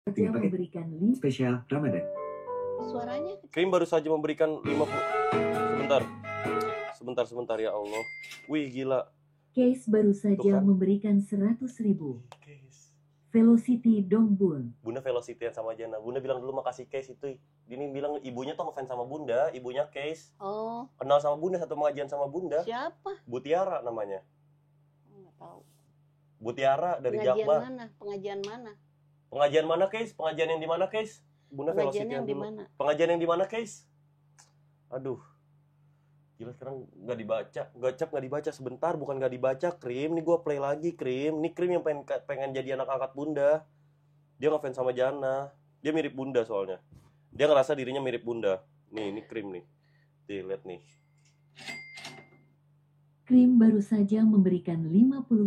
Dia memberikan link spesial Ramadan. Suaranya Krim baru saja memberikan 50. Sebentar ya Allah. Wih gila. Case baru saja kan? memberikan 100.000. Case. Velocity Dongbun. Bunda Velocity sama Jana. Bunda bilang dulu makasih Case itu. Ini bilang ibunya tuh ngefans sama Bunda, ibunya Case. Oh. Kenal sama Bunda, satu pengajian sama Bunda. Siapa? Bu Tiara namanya. Enggak tahu. Bu Tiara dari Pengajian Jakbar. mana? Pengajian mana? Pengajian mana, Case? Pengajian yang di mana, Case? Bunda Pengajian Velocity yang di dulu. mana? Pengajian yang di mana, Case? Aduh. Gila sekarang nggak dibaca, gacap nggak dibaca sebentar, bukan nggak dibaca Krim, nih gue play lagi Krim, nih Krim yang pengen jadi anak angkat Bunda, dia ngefans sama Jana, dia mirip Bunda soalnya, dia ngerasa dirinya mirip Bunda, nih ini Krim nih, lihat nih. Krim baru saja memberikan 50.000.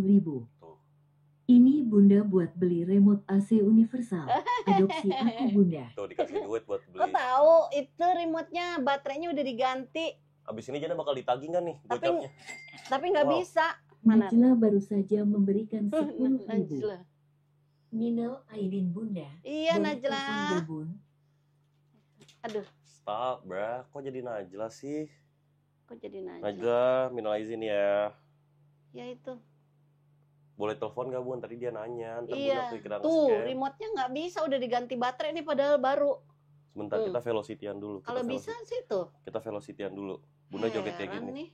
Ini Bunda buat beli remote AC universal. Adopsi aku Bunda. Tuh dikasih duit buat beli. Kok tahu itu remote-nya baterainya udah diganti. Abis ini Jana bakal ditagih kan nih gocapnya. Tapi nggak Wow. bisa. Mana? Najla baru saja memberikan 10.000. Najla. Minal Aidin Bunda. Iya Boleh Najla. telepon gabung? Aduh, Stop bra, kok jadi Najla sih? kok jadi Najla? Najla, minal izin ya. Ya itu. Boleh telepon gak Bun? Tadi dia nanya. Ntar Iya. Bunda kira Tuh, nge-scam. remote-nya nggak bisa, udah diganti baterai nih padahal baru. Sebentar kita velocity-an dulu. Kalau bisa sih tuh. Kita velocity-an dulu. Bunda joget kayak Heran gini. nih.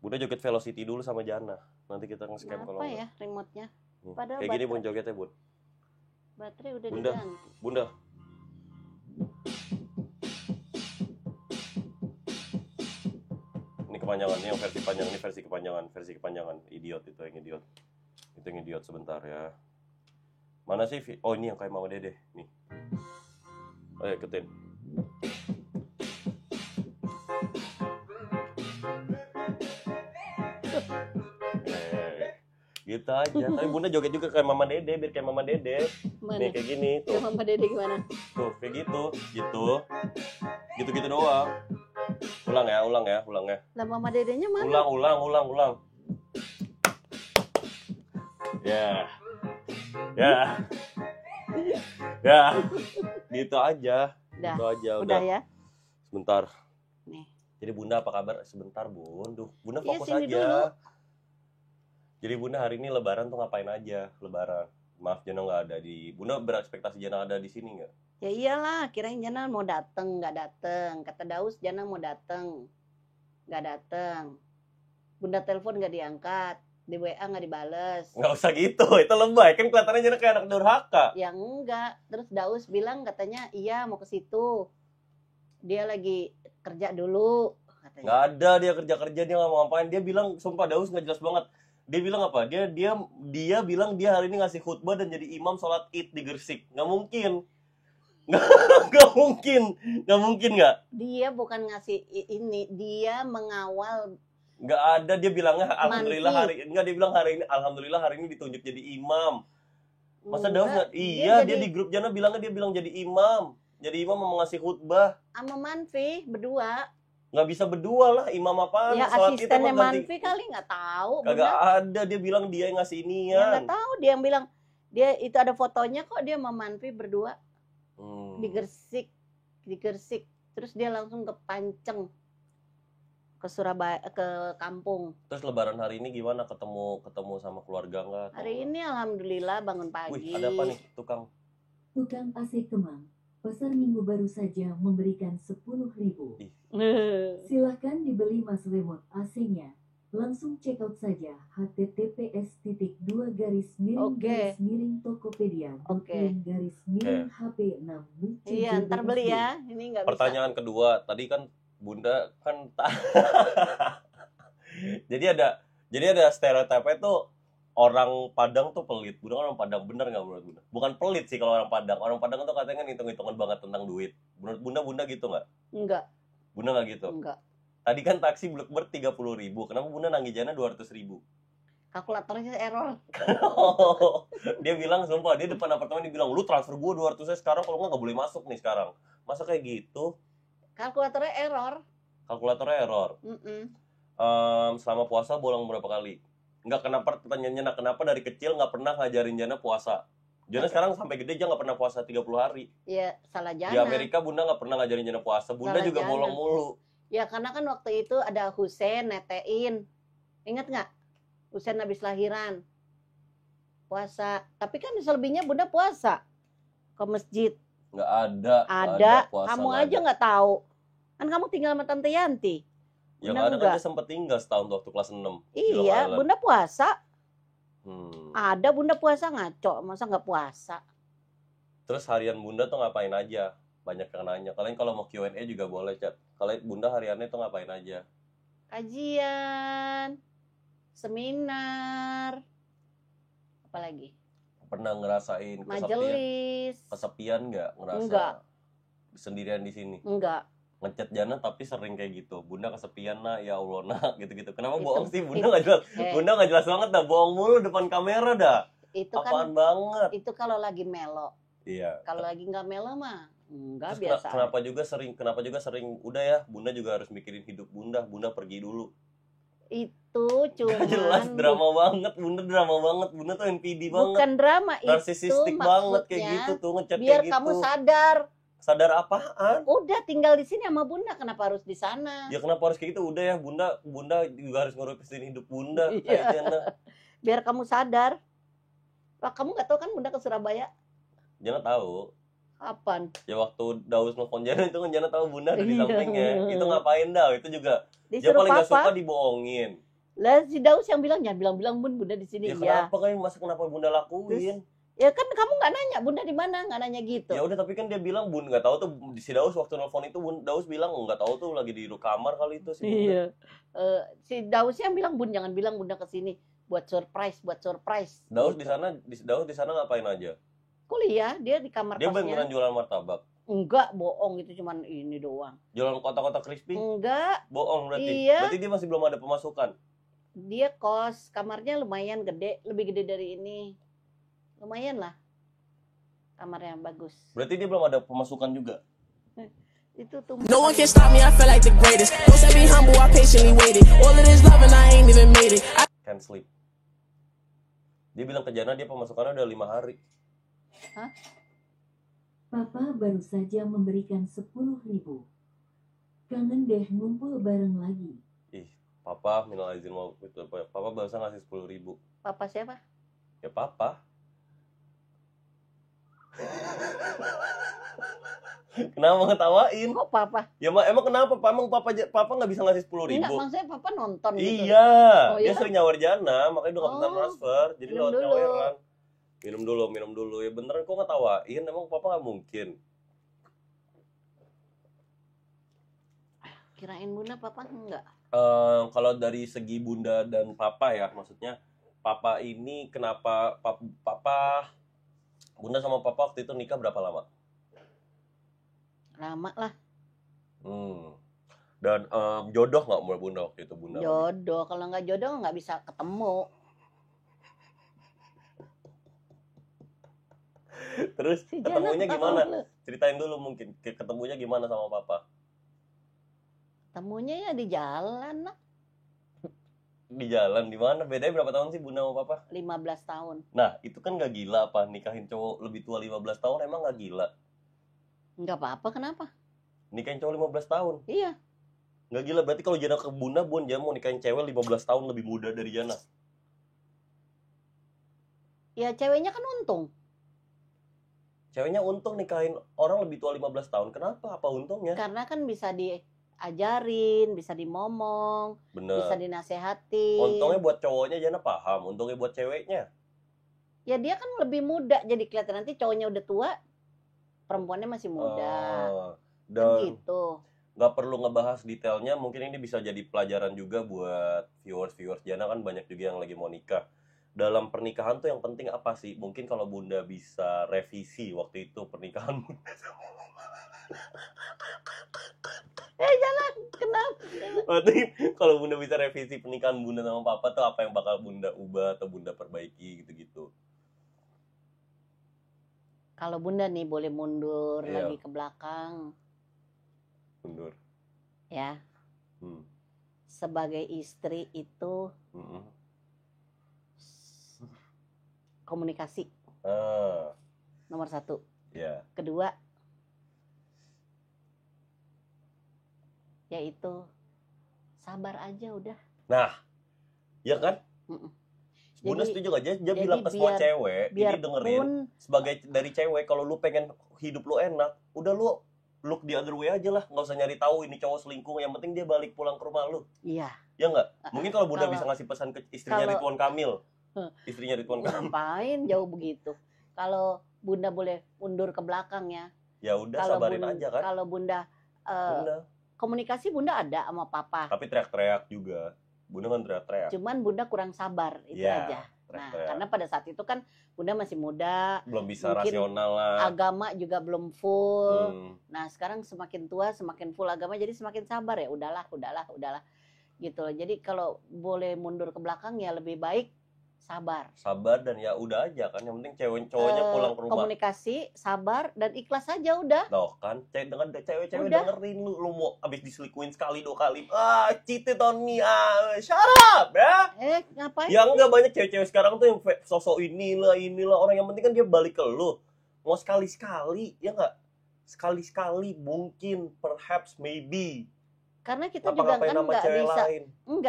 Bunda joget velocity dulu sama Jana. Nanti kita nge-scam kalau Kenapa enggak. ya remote-nya? Nih, Padahal kayak gini Bun jogetnya Bun. Baterai udah Bunda. diganti. Bunda. Ini kepanjangan, ini yang versi panjang, ini versi kepanjangan. Idiot itu yang idiot. Itu yang idiot sebentar ya. Mana sih? Oh ini yang kayak Mama Dede. Nih. Ayo ikutin. Gitu aja. Tapi Bunda joget juga kayak Mama Dede, biar kayak Mama Dede. Mana? Nih kayak gini Ya tuh. Mama Dede gimana? Tuh kayak gitu. Gitu doang. Ulang ya. Lah Mama Dedenya mana? Ulang. Ya. Gitu aja. Udah. Gitu aja Udah ya. Sebentar. Nih. Jadi Bunda apa kabar? Sebentar Bun. Duh, Bunda Iya, fokus sini aja. dulu. Jadi Bunda hari ini Lebaran tuh ngapain aja? Lebaran. Maaf Jana nggak ada di. Bunda berekspektasi Jana ada di sini nggak? Ya iyalah, kirain Jana mau dateng, nggak dateng. Kata Daus Jana mau dateng, nggak dateng. Bunda telepon nggak diangkat, di WA nggak dibales. Nggak usah gitu. Itu lebay. Kan kelihatannya Jana kayak anak durhaka. Ya enggak. Terus Daus bilang katanya iya mau ke situ. Dia lagi kerja dulu. Katanya. Nggak ada dia kerja dia nggak mau ngapain. Dia bilang sumpah Daus nggak jelas banget. Dia bilang apa? Dia bilang dia hari ini ngasih khutbah dan jadi imam sholat Id di Gresik. Nggak mungkin. Nggak mungkin nggak? Dia bukan ngasih ini, dia mengawal. Nggak ada, dia bilangnya alhamdulillah Manfi. dia bilang hari ini alhamdulillah hari ini ditunjuk jadi imam. Masa Daus nggak? Enggak, Iya, dia jadi di grup Jana bilangnya dia bilang jadi imam. Jadi imam mau ngasih khutbah. sama Manfi berdua. Nggak bisa berdua lah, imam apaan? Ya Sholat Id asistennya apa ganti? Manfi kali nggak tahu. Kagak Bunda. ada, dia bilang dia yang ngasih Ya inian. nggak tahu, dia yang bilang dia itu ada fotonya kok dia sama Manfi berdua di Gresik. Terus dia langsung ke Panceng, ke Surabaya, ke kampung. Terus Lebaran hari ini gimana? Ketemu sama keluarga nggak? Hari ini alhamdulillah bangun pagi. Wih, ada apa nih tukang? Tukang AC Kemang. Pasar Minggu baru saja memberikan 10.000. Ih. Silahkan dibeli mas remote AC-nya. Langsung check out saja https://tokopedia. Oke. HP6 lucu Iya, ntar beli ya. Ini nggak bisa. Pertanyaan kedua, tadi kan Bunda kan jadi ada stereotipnya tuh orang Padang tuh pelit. Bunda kan orang Padang, bener nggak menurut Bunda? Bukan pelit sih kalau orang Padang. Orang Padang tuh katanya kan hitung-hitungan banget tentang duit. Menurut Bunda gitu nggak? Enggak. Bunda nggak gitu? Enggak. Tadi kan taksi Bluebird 30.000. Kenapa Bunda nagih Jana 200.000? Kalkulatornya error. Dia bilang sumpah, dia depan apartemen dia bilang, lu transfer gue 200 sekarang, kalau nggak boleh masuk nih sekarang. Masa kayak gitu? Kalkulatornya error. Kalkulatornya error. Selama puasa bolong berapa kali? Nggak, kenapa pertanyaannya, kenapa dari kecil nggak pernah ngajarin Jana puasa? Jana sekarang sampai gede aja nggak pernah puasa 30 hari. Ya salah Di Jana. Amerika Bunda nggak pernah ngajarin Jana puasa. Bunda Salah juga Jana. bolong mulu. Ya karena kan waktu itu ada Husein netein. Ingat nggak? Husein habis lahiran. Puasa. Tapi kan selebihnya Bunda puasa. Ke masjid. Nggak ada. Ada. Puasa, kamu aja nggak tahu. Kan kamu tinggal sama Tante Yanti. Ya nggak ada kan dia sempat tinggal setahun waktu kelas 6. Iya, Bunda puasa. Ada Bunda puasa ngaco. Masa nggak puasa? Terus harian Bunda tuh ngapain aja? Banyak yang nanya. Kalian kalau mau Q&A juga boleh, Chat. Kalian Bunda hariannya tuh ngapain aja? Kajian, seminar, apa lagi? Pernah ngerasain majelis? Kesepian nggak ngerasa? Enggak. Sendirian di sini? Enggak. Ngechat Jana tapi sering kayak gitu. Bunda kesepian nak, ya Allah nak, gitu-gitu. Kenapa bohong sih? Bunda nggak jelas. Bunda nggak jelas banget dah, bohong mulu depan kamera dah. Itu apaan kan banget. Itu kalau lagi melo. Iya. Kalau lagi nggak melo mah enggak. Terus biasa. Kenapa juga sering udah ya, Bunda juga harus mikirin hidup Bunda. Bunda pergi dulu. Itu cuma jelas drama banget. Bunda drama banget. Bunda tuh NPD banget. Bukan drama, narsisistik itu banget kayak gitu tuh, ngechat biar kayak gitu. kamu sadar. Sadar apaan? Udah tinggal di sini sama Bunda, kenapa harus di sana? Ya kenapa harus kayak gitu? Udah ya, Bunda juga harus ngurusin hidup Bunda. Iya. Biar kamu sadar. Wah, kamu nggak tahu kan Bunda ke Surabaya? Jana tahu. Kapan? Ya waktu Daus nelfon Jana itu kan Jana tahu Bunda ada di sampingnya. Itu ngapain dah? Itu juga dia paling nggak suka dibohongin. Lah si Daus yang bilang, jangan bilang-bilang Bunda di sini. Ya kenapa Bunda lakuin? Terus, ya kan kamu nggak nanya Bunda di mana, nggak nanya gitu. Ya udah, tapi kan dia bilang Bunda nggak tahu tuh. Si Daus waktu nelfon itu Daus bilang nggak tahu tuh lagi di kamar kali itu si Bunda. Iya. Si Daus yang bilang jangan bilang Bunda kesini buat surprise. Daus gitu. Daus di sana ngapain aja? Kuliah, dia di kamar dia kosnya. Dia beneran jualan martabak? Enggak, bohong, itu cuman ini doang. Jualan kotak-kotak crispy? Enggak. Bohong berarti. Iya. Berarti dia masih belum ada pemasukan. Dia kos, kamarnya lumayan gede, lebih gede dari ini. Lumayan lah. Kamarnya bagus. Berarti dia belum ada pemasukan juga. Itu tuh. No one can stop me, I feel like the greatest. Don't say be humble, I patiently waited. All of this love and I ain't even made it. Can't sleep. Dia bilang ke Jana dia pemasukannya udah 5 hari. Hah? Papa baru saja memberikan 10.000. Kangen deh ngumpul bareng lagi. Ih, Papa minal izin mau itu. Papa barusan ngasih 10.000. Papa siapa? Ya Papa. Kenapa ngetawain? Kok Papa? Ya emang kenapa? Emang Papa nggak bisa ngasih 10.000? Enggak, maksudnya Papa nonton gitu. Iya. Oh, dia iya? sering nyawar Jana, makanya udah nggak bisa transfer. Jadi minum lewat dulu. nyawaran. Minum dulu. Ya beneran kok ngetawain? Emang Papa nggak mungkin. Kirain Bunda Papa enggak. Kalau dari segi Bunda dan Papa ya, maksudnya Papa ini kenapa Papa Bunda sama Papa waktu itu nikah berapa lama? Lama lah. Dan jodoh nggak umur Bunda waktu itu Bunda? Jodoh, kalau nggak jodoh nggak bisa ketemu. Terus ketemunya gimana? Ceritain dulu mungkin ketemunya gimana sama Papa? Ketemunya ya di jalan lah. Di jalan di mana? Bedanya berapa tahun sih Bunda sama Papa? 15 tahun. Nah, itu kan nggak gila apa? Nikahin cowok lebih tua 15 tahun emang nggak gila? Nggak apa-apa, kenapa? Nikahin cowok 15 tahun? Iya. Nggak gila, berarti kalau Jana ke Bunda mau nikahin cewek 15 tahun lebih muda dari Jana? Ya ceweknya kan untung. Ceweknya untung nikahin orang lebih tua 15 tahun. Kenapa? Apa untungnya? Karena kan bisa diajarin, bisa dimomong, Bener. bisa dinasehatin. Untungnya buat cowoknya Jana paham, untungnya buat ceweknya. Ya dia kan lebih muda, jadi kelihatan nanti cowoknya udah tua, perempuannya masih muda. Dan Kan gitu. nggak perlu ngebahas detailnya, mungkin ini bisa jadi pelajaran juga buat viewers Jana, kan banyak juga yang lagi mau nikah. Dalam pernikahan tuh yang penting apa sih? Mungkin kalau Bunda bisa revisi waktu itu pernikahan Bunda sama Jangan, kenapa? Berarti kalau Bunda bisa revisi pernikahan Bunda sama Papa tuh apa yang bakal Bunda ubah atau Bunda perbaiki gitu-gitu? Kalau Bunda nih boleh mundur Iya. lagi ke belakang. Mundur. Ya. Sebagai istri itu komunikasi. Nomor 1. Ya. Kedua, yaitu sabar aja udah. Nah, ya kan? Bunda Jadi- setuju gak? Dia jadi bilang ke semua cewek, ini biarpun dengerin sebagai dari cewek, kalau lu pengen hidup lu enak, udah lu look the other way aja lah, nggak usah nyari tahu ini cowok selingkuh, yang penting dia balik pulang ke rumah lu. iya. Ya nggak? Mungkin kalau Bunda Kalau- bisa ngasih pesan ke istrinya kalau- Ridwan Kamil. Istrinya Ridwan Kamil. Ngapain jauh begitu? Kalau Bunda boleh mundur ke belakang ya. Ya udah Kalau sabarin aja kan. Kalau Bunda Bunda. komunikasi Bunda ada sama papa. Tapi teriak-teriak juga. Bunda kan teriak-teriak. Cuman Bunda kurang sabar itu Iya, aja. Nah, teriak-teriak. karena pada saat itu kan Bunda masih muda, Belum bisa mungkin rasional lah. agama juga belum full. Hmm. Nah, sekarang semakin tua, semakin full agama, jadi semakin sabar ya. Udahlah. Gitu loh. Jadi kalau boleh mundur ke belakang ya lebih baik sabar. Sabar dan ya udah aja kan. Yang penting cowoknya pulang ke rumah. Komunikasi, sabar dan ikhlas aja udah. Tuh kan, cewek-cewek Udah. dengerin lu mau abis diselingkuhin sekali 2 kali. Cheated on me, shut up ya. Ngapain? Ya enggak, banyak cewek-cewek sekarang tuh yang sosok inilah orang yang penting kan dia balik ke lu. Mau sekali-sekali, ya enggak? Sekali-sekali mungkin, perhaps, maybe. Karena kita juga Ngapa-ngapain kan sama nggak cewek bisa, lain.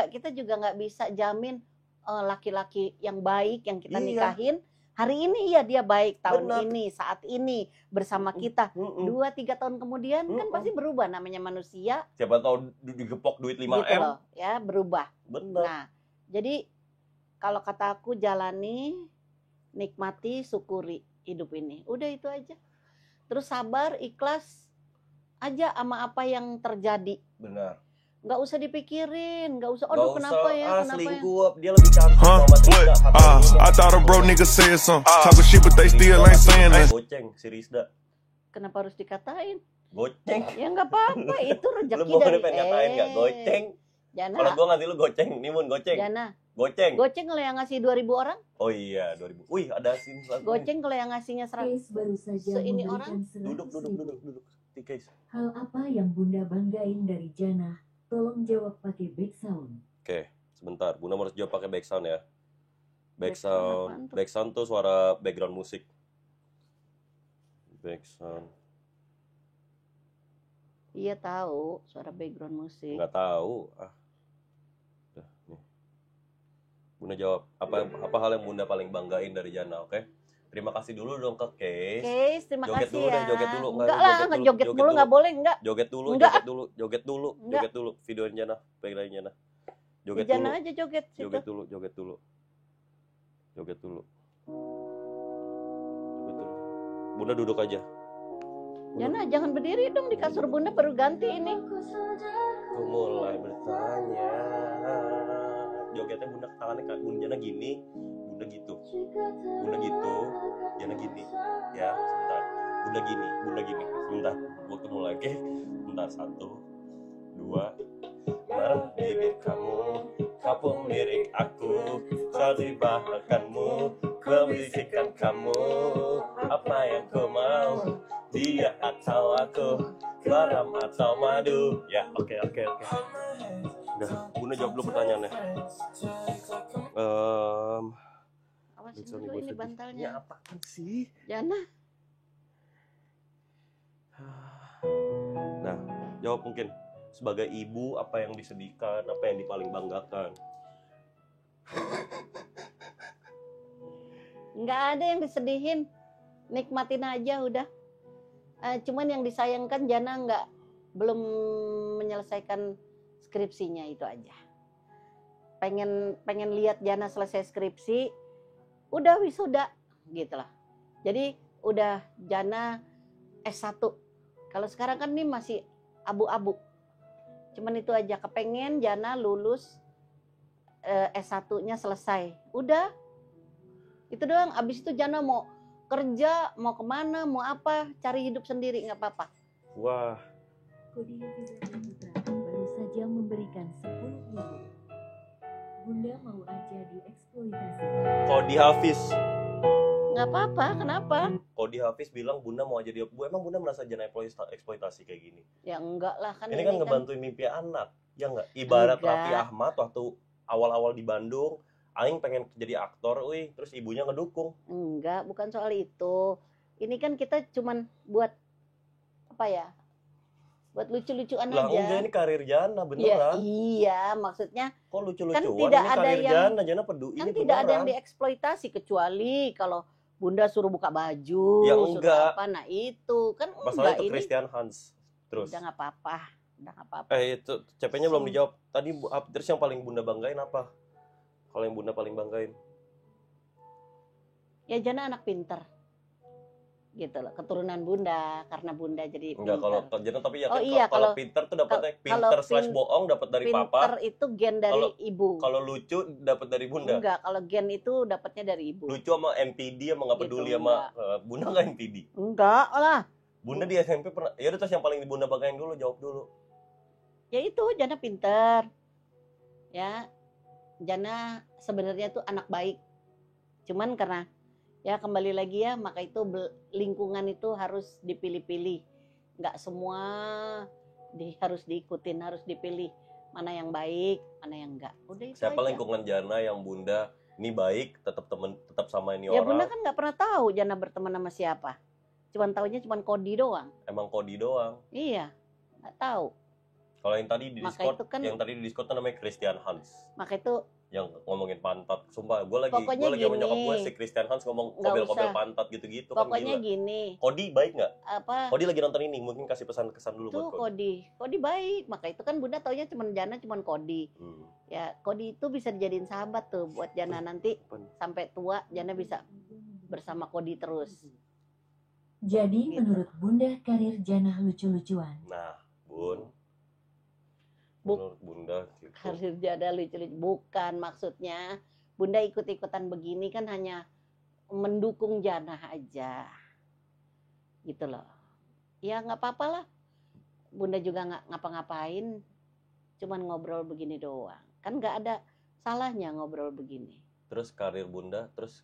kita juga nggak bisa jamin laki-laki yang baik yang kita Iya. nikahin hari ini ya dia baik, tahun Benar. ini, saat ini bersama kita. Mm-mm. 2-3 tahun kemudian kan Mm-mm. pasti berubah, namanya manusia. Siapa tahu digepok duit 5M. Gitu loh, ya berubah. Bener. Nah, jadi kalau kata aku jalani, nikmati, syukuri hidup ini. Udah itu aja. Terus sabar, ikhlas aja sama apa yang terjadi. Benar. Nggak usah dipikirin, nggak usah. Nggak Aduh usah, kenapa ya? selingkuh, dia lebih cantik Huh? sama Rizda. What? I thought a bro nigga said something. Talking shit, but they still ain't saying that. Goceng si Rizda. Kenapa harus dikatain? Goceng. Ya nggak apa-apa, itu Lu rezeki bukan dari pengen ngatain nggak? Goceng. Jana, Kalau gua ngasih lu goceng, nih Mun goceng. Jana, Goceng. goceng kalau yang ngasih 2.000 orang, Oh iya, 2000. Wih, ada sini lagu. goceng kalau yang ngasihnya 100. Case baru saja Seini memberikan orang? 100.000. Duduk. Case. Hal apa yang Bunda banggain dari Jana? Tolong jawab pakai back sound. Oke, sebentar. Bunda harus jawab pakai back sound ya. Back Back sound apaan sound. tuh? Back sound tuh suara background musik. Back sound. Iya tahu, suara background musik. Nggak tahu. Udah, nih. Bunda jawab apa hal yang Bunda paling banggain dari Jana, oke? Terima kasih dulu dong ke Case. Case, terima Joget kasih dulu ya. deh, joget dulu. Enggak lah, nggak joget mulu nggak boleh, enggak. Joget dulu, Enggak. joget dulu. Videoin Jana, background Jana. Joget dulu. Jana aja joget situ. Joget dulu. Joget dulu. Bunda duduk aja. Jana jangan berdiri dong di kasur Bunda baru ganti ini. Aku mulai bertanya. Jogetnya Bunda tangannya kayak Bunda Jana gini, Bunda gitu. Bunda gitu, Jana gini. Ya, sebentar. Bunda gini. Sebentar. Waktu mulai. Oke. Sebentar. 1 2 bibir kamu, kamu milik aku, satu bahkanmu, memilikikan kamu. Apa yang kau mau? Dia atau aku, garam atau madu? Ya, oke. Udah, Bunda jawab dulu pertanyaannya. Awas dulu ini bantalnya. Apaan sih? Jana, Nah, jawab mungkin. Sebagai ibu, apa yang disedihkan, apa yang paling banggakan? nggak ada yang disedihin. Nikmatin aja udah. Cuman yang disayangkan Jana belum menyelesaikan skripsinya itu aja. Pengen lihat Jana selesai skripsi, udah wisuda gitu lah. Jadi udah Jana S1. Kalau sekarang kan ini masih abu-abu. Cuman itu aja, kepengen Jana lulus S1-nya selesai. Udah. Itu doang. Abis itu Jana mau kerja, mau kemana, mau apa, cari hidup sendiri, nggak apa-apa. Wah, Kodi Hafiz Putra baru saja memberikan 10.000. Bunda mau aja dieksploitasi. Kodi Hafiz. Nggak apa-apa, kenapa? Kodi Hafiz bilang Bunda mau jadi Bu. Emang Bunda merasa Jana eksploitasi kayak gini? Ya enggak lah kan. Ini kan ngebantuin mimpi anak, ya nggak? Ibarat Enggak. Raffi Ahmad waktu awal-awal di Bandung, Aing pengen jadi aktor, wih, terus ibunya ngedukung. Enggak, bukan soal itu. Ini kan kita cuman buat apa ya? Buat lucu-lucuan Lah aja. enggak, ini karir Jana Ya, beneran. iya, maksudnya Kok lucu-lucuan? tidak Ini ada karir yang- Jana peduli kan ini tidak ada yang beneran. dieksploitasi kecuali kalau Bunda suruh buka baju, Ya, suruh enggak. apa, nah itu kan Masalah enggak itu ini. Christian Hans. Terus Udah nggak apa-apa, udah nggak apa-apa. itu CP-nya belum dijawab. Tadi terus yang paling Bunda banggain apa? Kalau yang Bunda paling banggain? Ya Jana anak pinter, gitu loh, keturunan Bunda karena Bunda jadi Enggak, pinter. kalau Jana tapi ya Oh kan iya, kalau kalau- pinter tuh dapatnya kalau pinter slash bohong dapat dari Pinter papa. itu gen dari Kalau- ibu. Kalau lucu dapat dari Bunda. Enggak, kalau gen itu dapatnya dari ibu. Lucu sama NPD sama nggak Gitu, peduli sama Bunda nggak NPD. Enggak lah. Bunda di SMP pernah. Ya udah, terus yang paling Bunda banggain dulu, jawab dulu. Ya itu Jana pinter. Ya, Jana sebenarnya tuh anak baik. Cuman karena ya kembali lagi ya, maka itu lingkungan itu harus dipilih-pilih. Enggak semua harus diikutin, harus dipilih mana yang baik, mana yang enggak. Udah itu Siapa aja. lingkungan Jana yang Bunda ini baik, tetap sama ini Ya orang. Bunda kan nggak pernah tahu Jana berteman sama siapa. Cuman taunya cuman Kodi doang. Emang Kodi doang. Iya, nggak tahu. Kalau yang tadi di Maka Discord, itu kan- yang tadi di Discord tuh namanya Christian Hans. Maka itu Yang ngomongin pantat. Sumpah, gue lagi Pokoknya sama nyokap gini. gue si Christian Hans ngomong Nggak kobel-kobel usah. pantat gitu-gitu kan pokoknya gila. gini, Kodi baik nggak? apa Kodi lagi nonton ini, mungkin kasih pesan-kesan dulu tuh buat Kodi. Kodi baik. Maka itu kan Bunda taunya cuman Jana cuman Kodi. Ya Kodi itu bisa dijadiin sahabat tuh buat Jana nanti sampai tua Jana bisa bersama Kodi terus. Jadi Gitu. menurut Bunda karir Jana lucu-lucuan. Nah, Bun. Buk. Menurut Bunda gitu. Karir Jana lucu-lucu. Bukan maksudnya Bunda ikut-ikutan begini kan hanya mendukung Jana aja. Gitu loh. Ya nggak apa-apa lah. Bunda juga nggak ngapa-ngapain. Cuman ngobrol begini doang. Kan nggak ada salahnya ngobrol begini. Terus karir Bunda, terus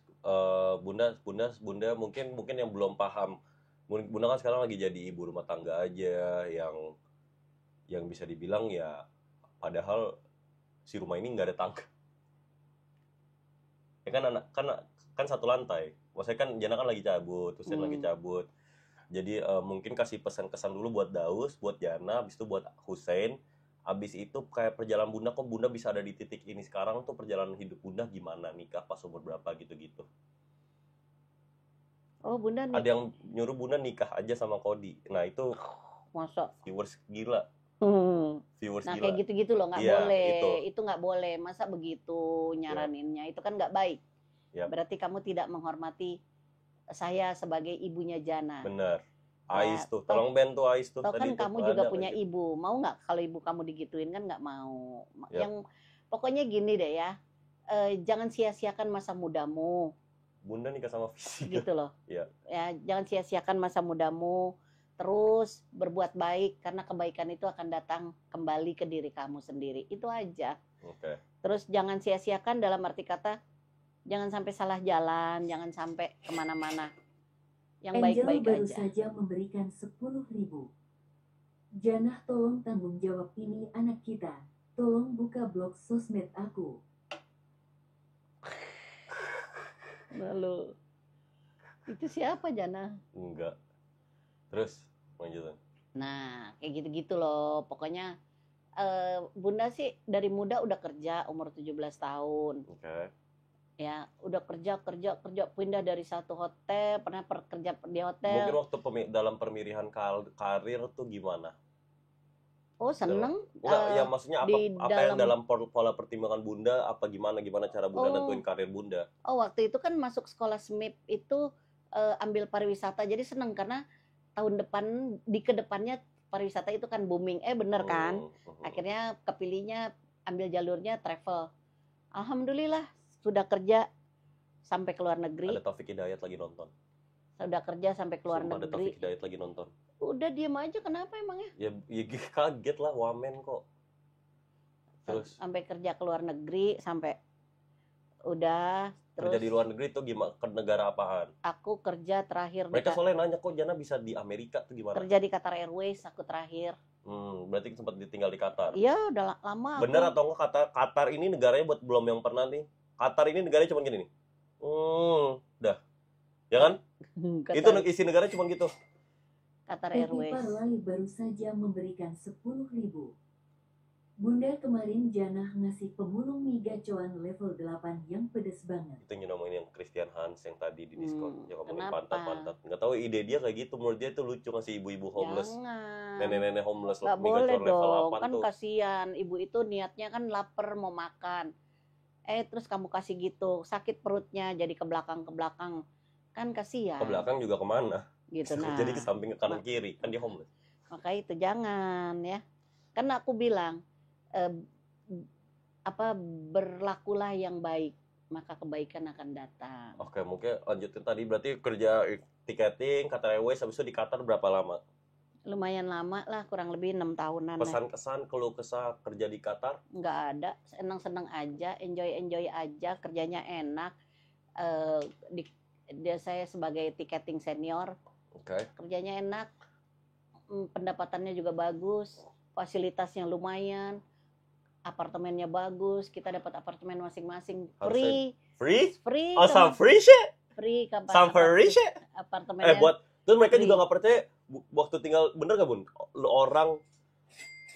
Bunda mungkin yang belum paham. Bunda kan sekarang lagi jadi ibu rumah tangga aja yang bisa dibilang ya, padahal si rumah ini nggak ada tangga. Ya kan satu lantai. Maksudnya kan Jana kan lagi cabut, terus Jana lagi cabut. Jadi mungkin kasih pesan-kesan dulu buat Daus, buat Jana, habis itu buat Hussein. Habis itu kayak perjalanan Bunda, kok Bunda bisa ada di titik ini sekarang tuh, perjalanan hidup Bunda gimana, nikah pas umur berapa gitu-gitu. Oh Bunda nih, Ada yang nyuruh Bunda nikah aja sama Kodi. Nah itu masa viewers gila. Viewers nah gila. kayak gitu-gitu loh nggak Iya, boleh. itu. Itu nggak boleh. Masa begitu nyaraninnya itu kan nggak baik. Yap. Berarti kamu tidak menghormati saya sebagai ibunya Jana. Bener. Ya, Ais tuh, tolong bantu Ais tuh. Toh kan Tadi tuh kamu ada juga lagi. punya ibu. Mau nggak kalau ibu kamu digituin? Kan nggak mau. Yap. Yang pokoknya gini deh ya. Jangan sia-siakan masa mudamu. Bunda nikah sama fisik. Gitu loh. Iya. Ya, jangan sia-siakan masa mudamu. Terus berbuat baik karena kebaikan itu akan datang kembali ke diri kamu sendiri. Itu aja. Oke. Terus jangan sia-siakan dalam arti kata jangan sampai salah jalan, jangan sampai kemana-mana. Yang Angel baik-baik baru aja. saja memberikan 10.000. Janah tolong tanggung jawab, ini anak kita. Tolong buka blog sosmed aku. Lalu itu siapa Jana? Enggak. Terus lanjutan. Nah, kayak gitu-gitu loh. Pokoknya Bunda sih dari muda udah kerja umur 17 tahun. Oke. Ya, udah kerja pindah dari satu hotel, pernah kerja di hotel. Mungkin waktu dalam pemilihan karir tuh gimana? Oh, seneng. Enggak, ya maksudnya apa di yang dalam pola pertimbangan Bunda, apa gimana cara Bunda Oh. nentuin karir Bunda? Oh, waktu itu kan masuk sekolah SMIP itu ambil pariwisata. Jadi seneng karena tahun depan di kedepannya pariwisata itu kan booming. Bener kan? Akhirnya kepilihnya ambil jalurnya travel. Alhamdulillah sudah kerja sampai ke luar negeri. Ada Taufik Hidayat lagi nonton. Sudah kerja sampai ke luar Sumpah, ada negeri. Taufik Hidayat lagi nonton. Udah diem aja, kenapa emangnya? Ya kaget lah, wamen kok. Terus Sampai kerja ke luar negeri, sampai udah terus kerja di luar negeri tuh gimana, ke negara apaan? aku kerja terakhir Mereka soalnya nanya kok Jana bisa di Amerika tuh gimana? kerja di Qatar Airways aku terakhir. Berarti sempat ditinggal di Qatar. Iya, udah lama. Bener aku. atau enggak Qatar ini negaranya buat belum yang pernah nih? Qatar ini negaranya cuma gini nih. Dah. Ya kan? Itu isi negara cuma gitu. Qatar Teti Airways. Parlay baru saja memberikan 10.000. Bunda kemarin Janah ngasih pemulung mie gacoan level 8 yang pedes banget. Itu yang ngomongin yang Christian Hans yang tadi di Discord. Yang ngomongin kenapa? pantat-pantat. Nggak tahu ide dia kayak gitu. Menurut dia itu lucu ngasih ibu-ibu homeless. Jangan. Nenek-nenek homeless. Nggak mie boleh gacoan level dong, 8 kan tuh. kasihan. Ibu itu niatnya kan lapar mau makan. Terus kamu kasih gitu, sakit perutnya jadi ke belakang kan kasihan. Ke belakang juga kemana? Gitu nah. Jadi ke samping ke kanan kiri kan dia homeless. Maka itu jangan ya. Karena aku bilang berlakulah yang baik, maka kebaikan akan datang. Oke, mungkin lanjutin tadi berarti kerja tiketing, Qatar Airways, habis itu di Qatar berapa lama? Lumayan lama lah, kurang lebih 6 tahunan. Pesan-kesan keluh kesah kerja di Qatar? Nggak ada, senang-senang aja, enjoy aja, kerjanya enak. Saya sebagai tiketing senior, kerjanya enak, pendapatannya juga bagus, fasilitasnya lumayan, apartemennya bagus, kita dapat apartemen masing-masing free. Oh, some free shit? Free Some free shit? apartemennya. Terus mereka free. juga nggak percaya waktu tinggal, bener gak Bun? Orang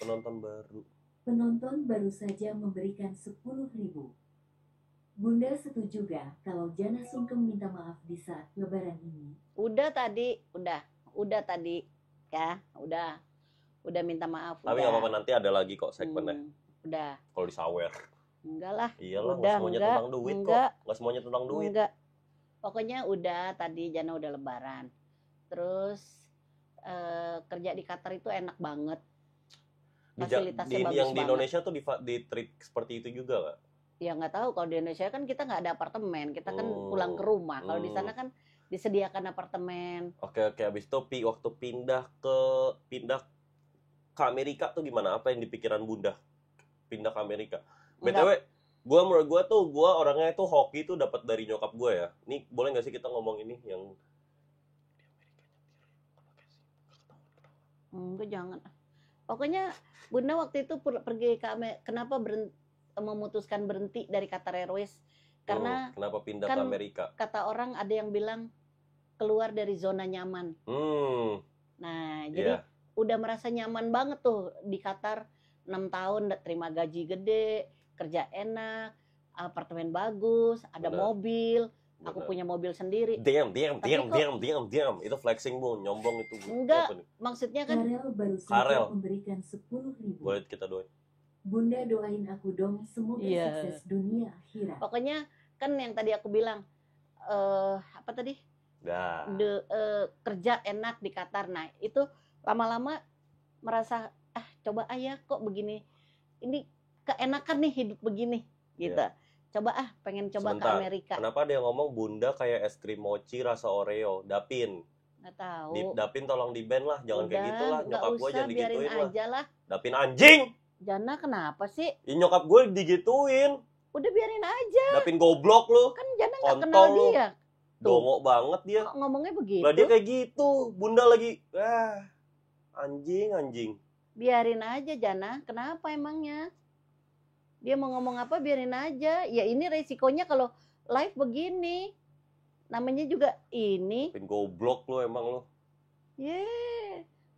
penonton baru. Penonton baru saja memberikan 10.000. Bunda setuju gak kalau Janah sungkem minta maaf di saat lebaran ini? Udah tadi ya, udah minta maaf. Tapi nggak apa-apa, nanti ada lagi kok segmennya. Udah. Kalau disawer. Enggak lah. Iyalah, udah, nggak semuanya enggak, tentang duit enggak, kok. Nggak semuanya tentang duit. Enggak. Pokoknya udah tadi Jana udah lebaran. Terus kerja di Qatar itu enak banget. Fasilitasnya bagus yang di banget. Indonesia tuh di treat seperti itu juga nggak? Ya nggak tahu, kalau di Indonesia kan kita nggak ada apartemen, kita kan pulang ke rumah. Kalau di sana kan disediakan apartemen. Oke, habis itu waktu pindah ke Amerika tuh gimana? Apa yang di pikiran Bunda pindah ke Amerika? BTW, menurut gue orangnya itu hoki tuh dapat dari nyokap gue ya. Ini boleh nggak sih kita ngomong ini yang enggak, jangan. Pokoknya Bunda waktu itu pergi ke Amerika. Kenapa memutuskan berhenti dari Qatar Airways? Karena kenapa pindah kan ke Amerika? Kata orang ada yang bilang keluar dari zona nyaman. Nah, jadi udah merasa nyaman banget tuh di Qatar. 6 tahun terima gaji gede, kerja enak, apartemen bagus, ada mobil. Aku punya mobil sendiri. Diam. Itu flexing Bu, nyombong itu Bu. Enggak, maksudnya kan Karel baru saja memberikan 10.000. Boleh kita doain. Bunda doain aku dong, semoga sukses dunia akhirat. Pokoknya kan yang tadi aku bilang apa tadi? Kerja enak di Qatar. Nah, itu lama-lama merasa coba ya kok begini. Ini keenakan nih hidup begini gitu. Coba pengen coba Sebentar, ke Amerika. Kenapa dia ngomong Bunda kayak es krim mochi rasa Oreo? Dapin. Nggak tahu. Dapin tolong di ban lah, jangan kayak gitu lah. Nyokap gue jangan digituin biarin lah. aja lah. Dapin anjing. Jana kenapa sih? Ya, nyokap gue digituin. Udah biarin aja. Dapin goblok lu. Kan Jana nggak Kontol kenal lu. dia. Dongok banget dia. Kok ngomongnya begitu? Lah dia kayak gitu. Bunda lagi anjing. Biarin aja Jana. Kenapa emangnya? Dia mau ngomong apa biarin aja. Ya ini resikonya kalau live begini. Namanya juga ini. Dapin goblok lu emang lu.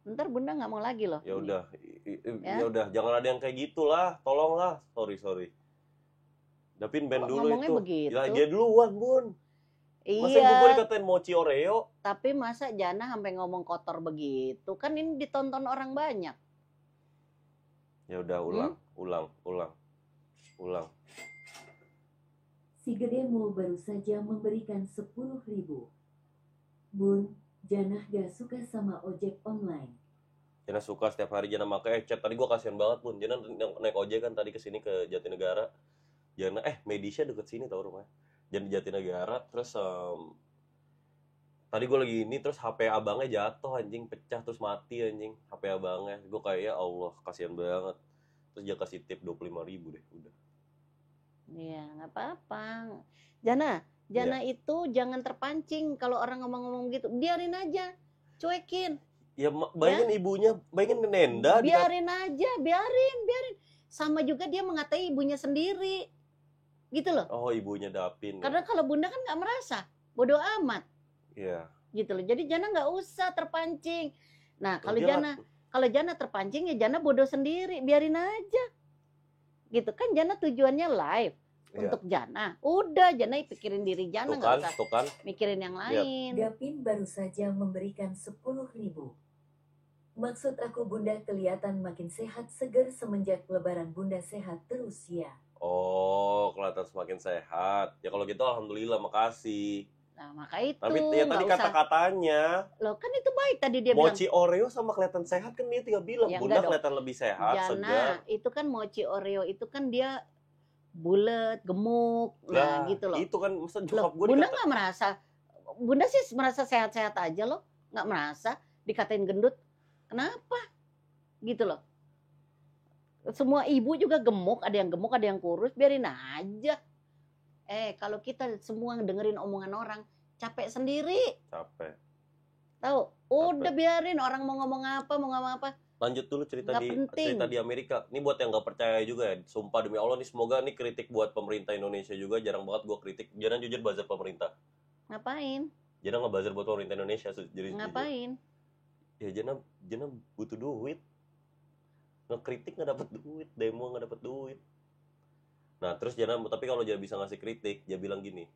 Ntar Bunda nggak mau lagi loh. Ya udah, jangan ada yang kayak gitulah. Tolonglah. Sorry. Dapin ban dulu ngomongnya itu. begitu? Ya dia duluan, Bun. Masa gue dikatain mochi Oreo? Tapi masa Jana sampai ngomong kotor begitu? Kan ini ditonton orang banyak. Ya udah, ulang. Si Gedemo baru saja memberikan 10.000. Bun, Janah gak suka sama ojek online. Jana suka setiap hari Jana pakai chat. Tadi gue kasihan banget Bun. Jana naik ojek kan tadi kesini ke Jatinegara. Jana Medisha deket sini tau rumahnya. Jana Jatinegara. Terus tadi gue lagi ini terus HP abangnya jatuh anjing, pecah terus mati anjing HP abangnya. Gue kayak ya Allah kasihan banget. Terus dia kasih tip 25.000 deh udah. Iya nggak apa-apa. Jana itu jangan terpancing kalau orang ngomong-ngomong gitu. Biarin aja, cuekin. Ya bayangin ibunya, bayangin Nenda. Biarin aja, biarin. Sama juga dia mengatai ibunya sendiri. gitu loh. Oh, ibunya Dapin. Karena kalau bunda kan nggak merasa, bodoh amat. Iya. Gitu loh. Jadi Jana nggak usah terpancing. Nah kalau Dia Jana terpancing ya Jana bodoh sendiri, biarin aja. Gitu kan Jana tujuannya live untuk Jana. Udah Jana pikirin diri Jana, nggak usah mikirin yang lain. Dapin baru saja memberikan 10.000. Maksud aku bunda kelihatan makin sehat segar semenjak lebaran bunda sehat terus ya. Oh, kelihatan semakin sehat. Ya kalau gitu alhamdulillah, makasih. Nah, maka itu. Tapi ya tadi kata-katanya. Loh, kan itu baik tadi dia bilang. Mochi Oreo sama kelihatan sehat kan dia tinggal bilang. Ya, bunda kelihatan lebih sehat, segar. Itu kan mochi Oreo itu kan dia bulat, gemuk. Nah, gitu loh. Itu kan maksud nyokap gue. Bunda nggak merasa. Bunda sih merasa sehat-sehat aja loh. Nggak merasa dikatain gendut. Kenapa? Gitu loh. Semua ibu juga gemuk, ada yang gemuk, ada yang kurus, biarin aja. Kalau kita semua dengerin omongan orang, capek sendiri. Capek. Tahu? Udah biarin orang mau ngomong apa. Lanjut dulu cerita di Amerika. Ini buat yang nggak percaya juga ya. Sumpah demi Allah nih, semoga nih kritik buat pemerintah Indonesia juga. Jarang banget gue kritik. Jangan jujur buzzer pemerintah. Ngapain? Jangan nge-buzzer buat pemerintah Indonesia. Jadi ngapain? Ya Jana butuh duit. Ngekritik nggak dapet duit, demo nggak dapet duit. Nah terus tapi kalau Jana bisa ngasih kritik, dia bilang gini,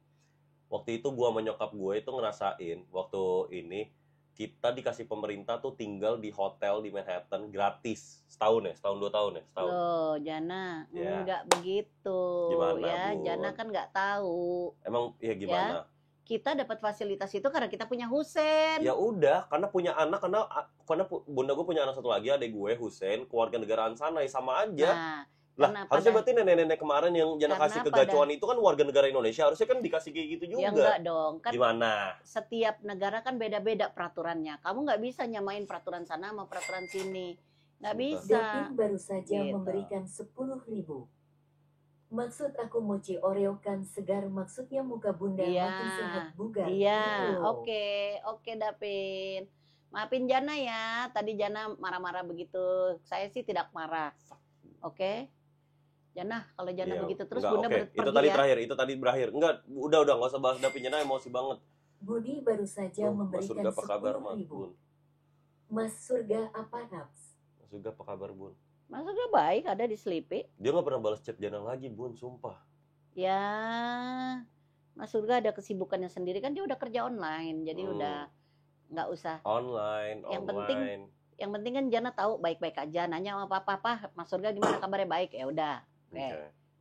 waktu itu gua sama nyokap gue itu ngerasain waktu ini kita dikasih pemerintah tuh tinggal di hotel di Manhattan gratis setahun 2 tahun ya. Loh Jana, enggak begitu. Gimana, ya Bun? Jana kan nggak tahu. Emang ya gimana? Ya? Kita dapat fasilitas itu karena kita punya Husen. Ya udah, karena punya anak, karena bunda gue punya anak satu lagi, adek gue Husen, keluarga negaraan sana, ya sama aja. Lah, harusnya berarti nenek-nenek kemarin yang Jana kasih kegacuan itu kan warga negara Indonesia, harusnya kan dikasih kayak gitu juga. Ya enggak dong. Kan gimana? Setiap negara kan beda-beda peraturannya. Kamu nggak bisa nyamain peraturan sana sama peraturan sini. Nggak bisa. Dapin baru saja memberikan 10.000. Maksud aku mochi Oreo kan segar, maksudnya muka bunda makin sehat bugar. Iya, oke Dapin. Maafin Jana ya, tadi Jana marah-marah begitu. Saya sih tidak marah. Oke? Jana, kalau Jana begitu terus bunda pergi itu tadi terakhir, itu tadi berakhir. Enggak, udah nggak usah bahas Dapin. Jana emosi banget. Budi baru saja memberikan 10.000. Mas Surga apa Naps? Mas Surga apa kabar Bun? Mas Surga baik, ada di Sleepy. Dia nggak pernah balas chat Jana lagi Bun, sumpah. Ya, Mas Surga ada kesibukannya sendiri kan, dia udah kerja online, jadi udah nggak usah. Yang penting kan Jana tahu baik-baik aja, nanya sama papa, Mas Surga gimana kabarnya, baik ya udah.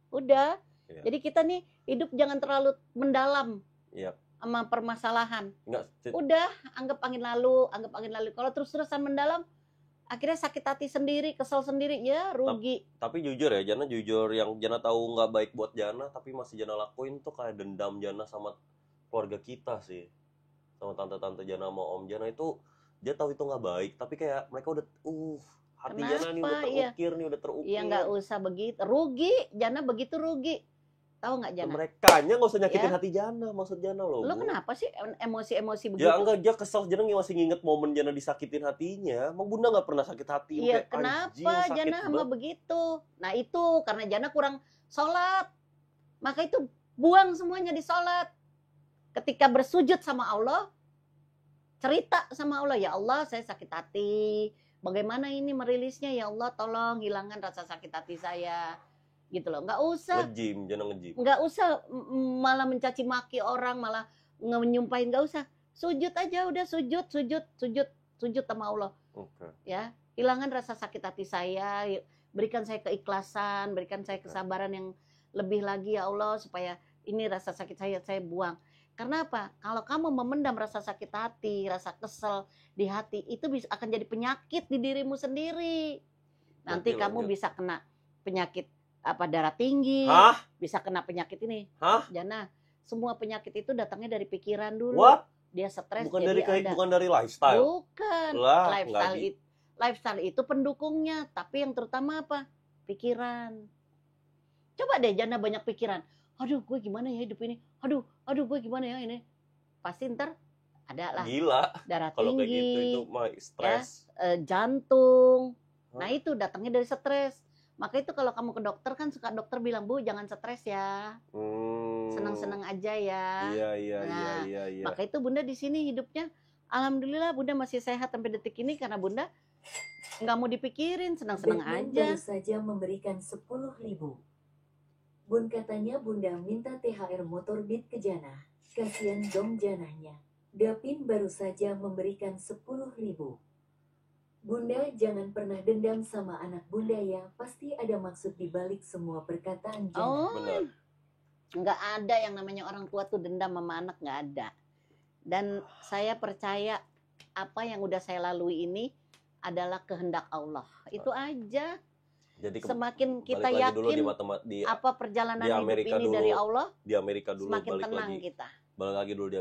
Udah. Yeah. Jadi kita nih hidup jangan terlalu mendalam. Sama permasalahan. Udah, anggap angin lalu. Kalau terus-terusan mendalam, akhirnya sakit hati sendiri, kesel sendiri, ya rugi. Tapi jujur ya, Jana jujur yang Jana tahu nggak baik buat Jana, tapi masih Jana lakuin tuh kayak dendam Jana sama keluarga kita sih, sama tante-tante Jana sama Om Jana itu, dia tahu itu nggak baik, tapi kayak mereka udah, hati Jana nih udah terukir nih, udah terukir. Iya nggak usah begitu, rugi, Jana begitu rugi. Tahu nggak Jana? Merekanya nggak usah nyakitin hati Jana, maksud Jana loh. Lo kenapa sih emosi-emosi begitu? Ya enggak, dia kesel, Jana masih nginget momen Jana disakitin hatinya. Emang bunda nggak pernah sakit hati? Iya, kenapa Jana sama begitu? Nah itu karena Jana kurang sholat, maka itu buang semuanya di sholat. Ketika bersujud sama Allah, cerita sama Allah, ya Allah saya sakit hati. Bagaimana ini merilisnya, ya Allah tolong hilangkan rasa sakit hati saya. Gitu loh, nggak usah ngejim, nggak usah malah mencaci maki orang, malah menyumpahin, nggak usah, sujud aja udah, sujud sama Allah. Ya, hilangkan rasa sakit hati saya, berikan saya keikhlasan, berikan saya kesabaran yang lebih lagi ya Allah, supaya ini rasa sakit saya buang. Karena apa? Kalau kamu memendam rasa sakit hati, rasa kesel di hati, itu akan jadi penyakit di dirimu sendiri. Nanti kamu bisa kena penyakit darah tinggi, bisa kena penyakit ini. Jana, semua penyakit itu datangnya dari pikiran dulu. Dia stres, bukan dari lifestyle. Bukan. Lifestyle itu pendukungnya, tapi yang terutama apa? Pikiran. Coba deh Jana banyak pikiran. Aduh, gue gimana ya hidup ini? Aduh, gue gimana ya ini? Pasti ntar ada lah. Gila. Darah kalau tinggi. Kayak gitu itu stres. Ya, jantung. Nah itu datangnya dari stres. Maka itu kalau kamu ke dokter kan suka dokter bilang, Bu jangan stres ya, senang-senang aja ya. Iya. Maka itu Bunda di sini hidupnya, alhamdulillah Bunda masih sehat sampai detik ini karena Bunda nggak mau dipikirin, senang-senang Batman aja. baru saja memberikan 10.000. Bun katanya Bunda minta THR motor Beat ke Jana. Kasian dong Janahnya. Dapin baru saja memberikan 10.000. Bunda jangan pernah dendam sama anak Bunda ya. Pasti ada maksud di balik semua perkataan Jana. Oh, Benar. nggak ada yang namanya orang tua tuh dendam sama anak, nggak ada. Dan saya percaya apa yang udah saya lalui ini adalah kehendak Allah. Itu aja. Jadi Semakin kita balik lagi dulu yakin di apa perjalanan di hidup Amerika ini dulu, dari Allah, di Amerika dulu, semakin balik tenang lagi. kita. Balik lagi dulu di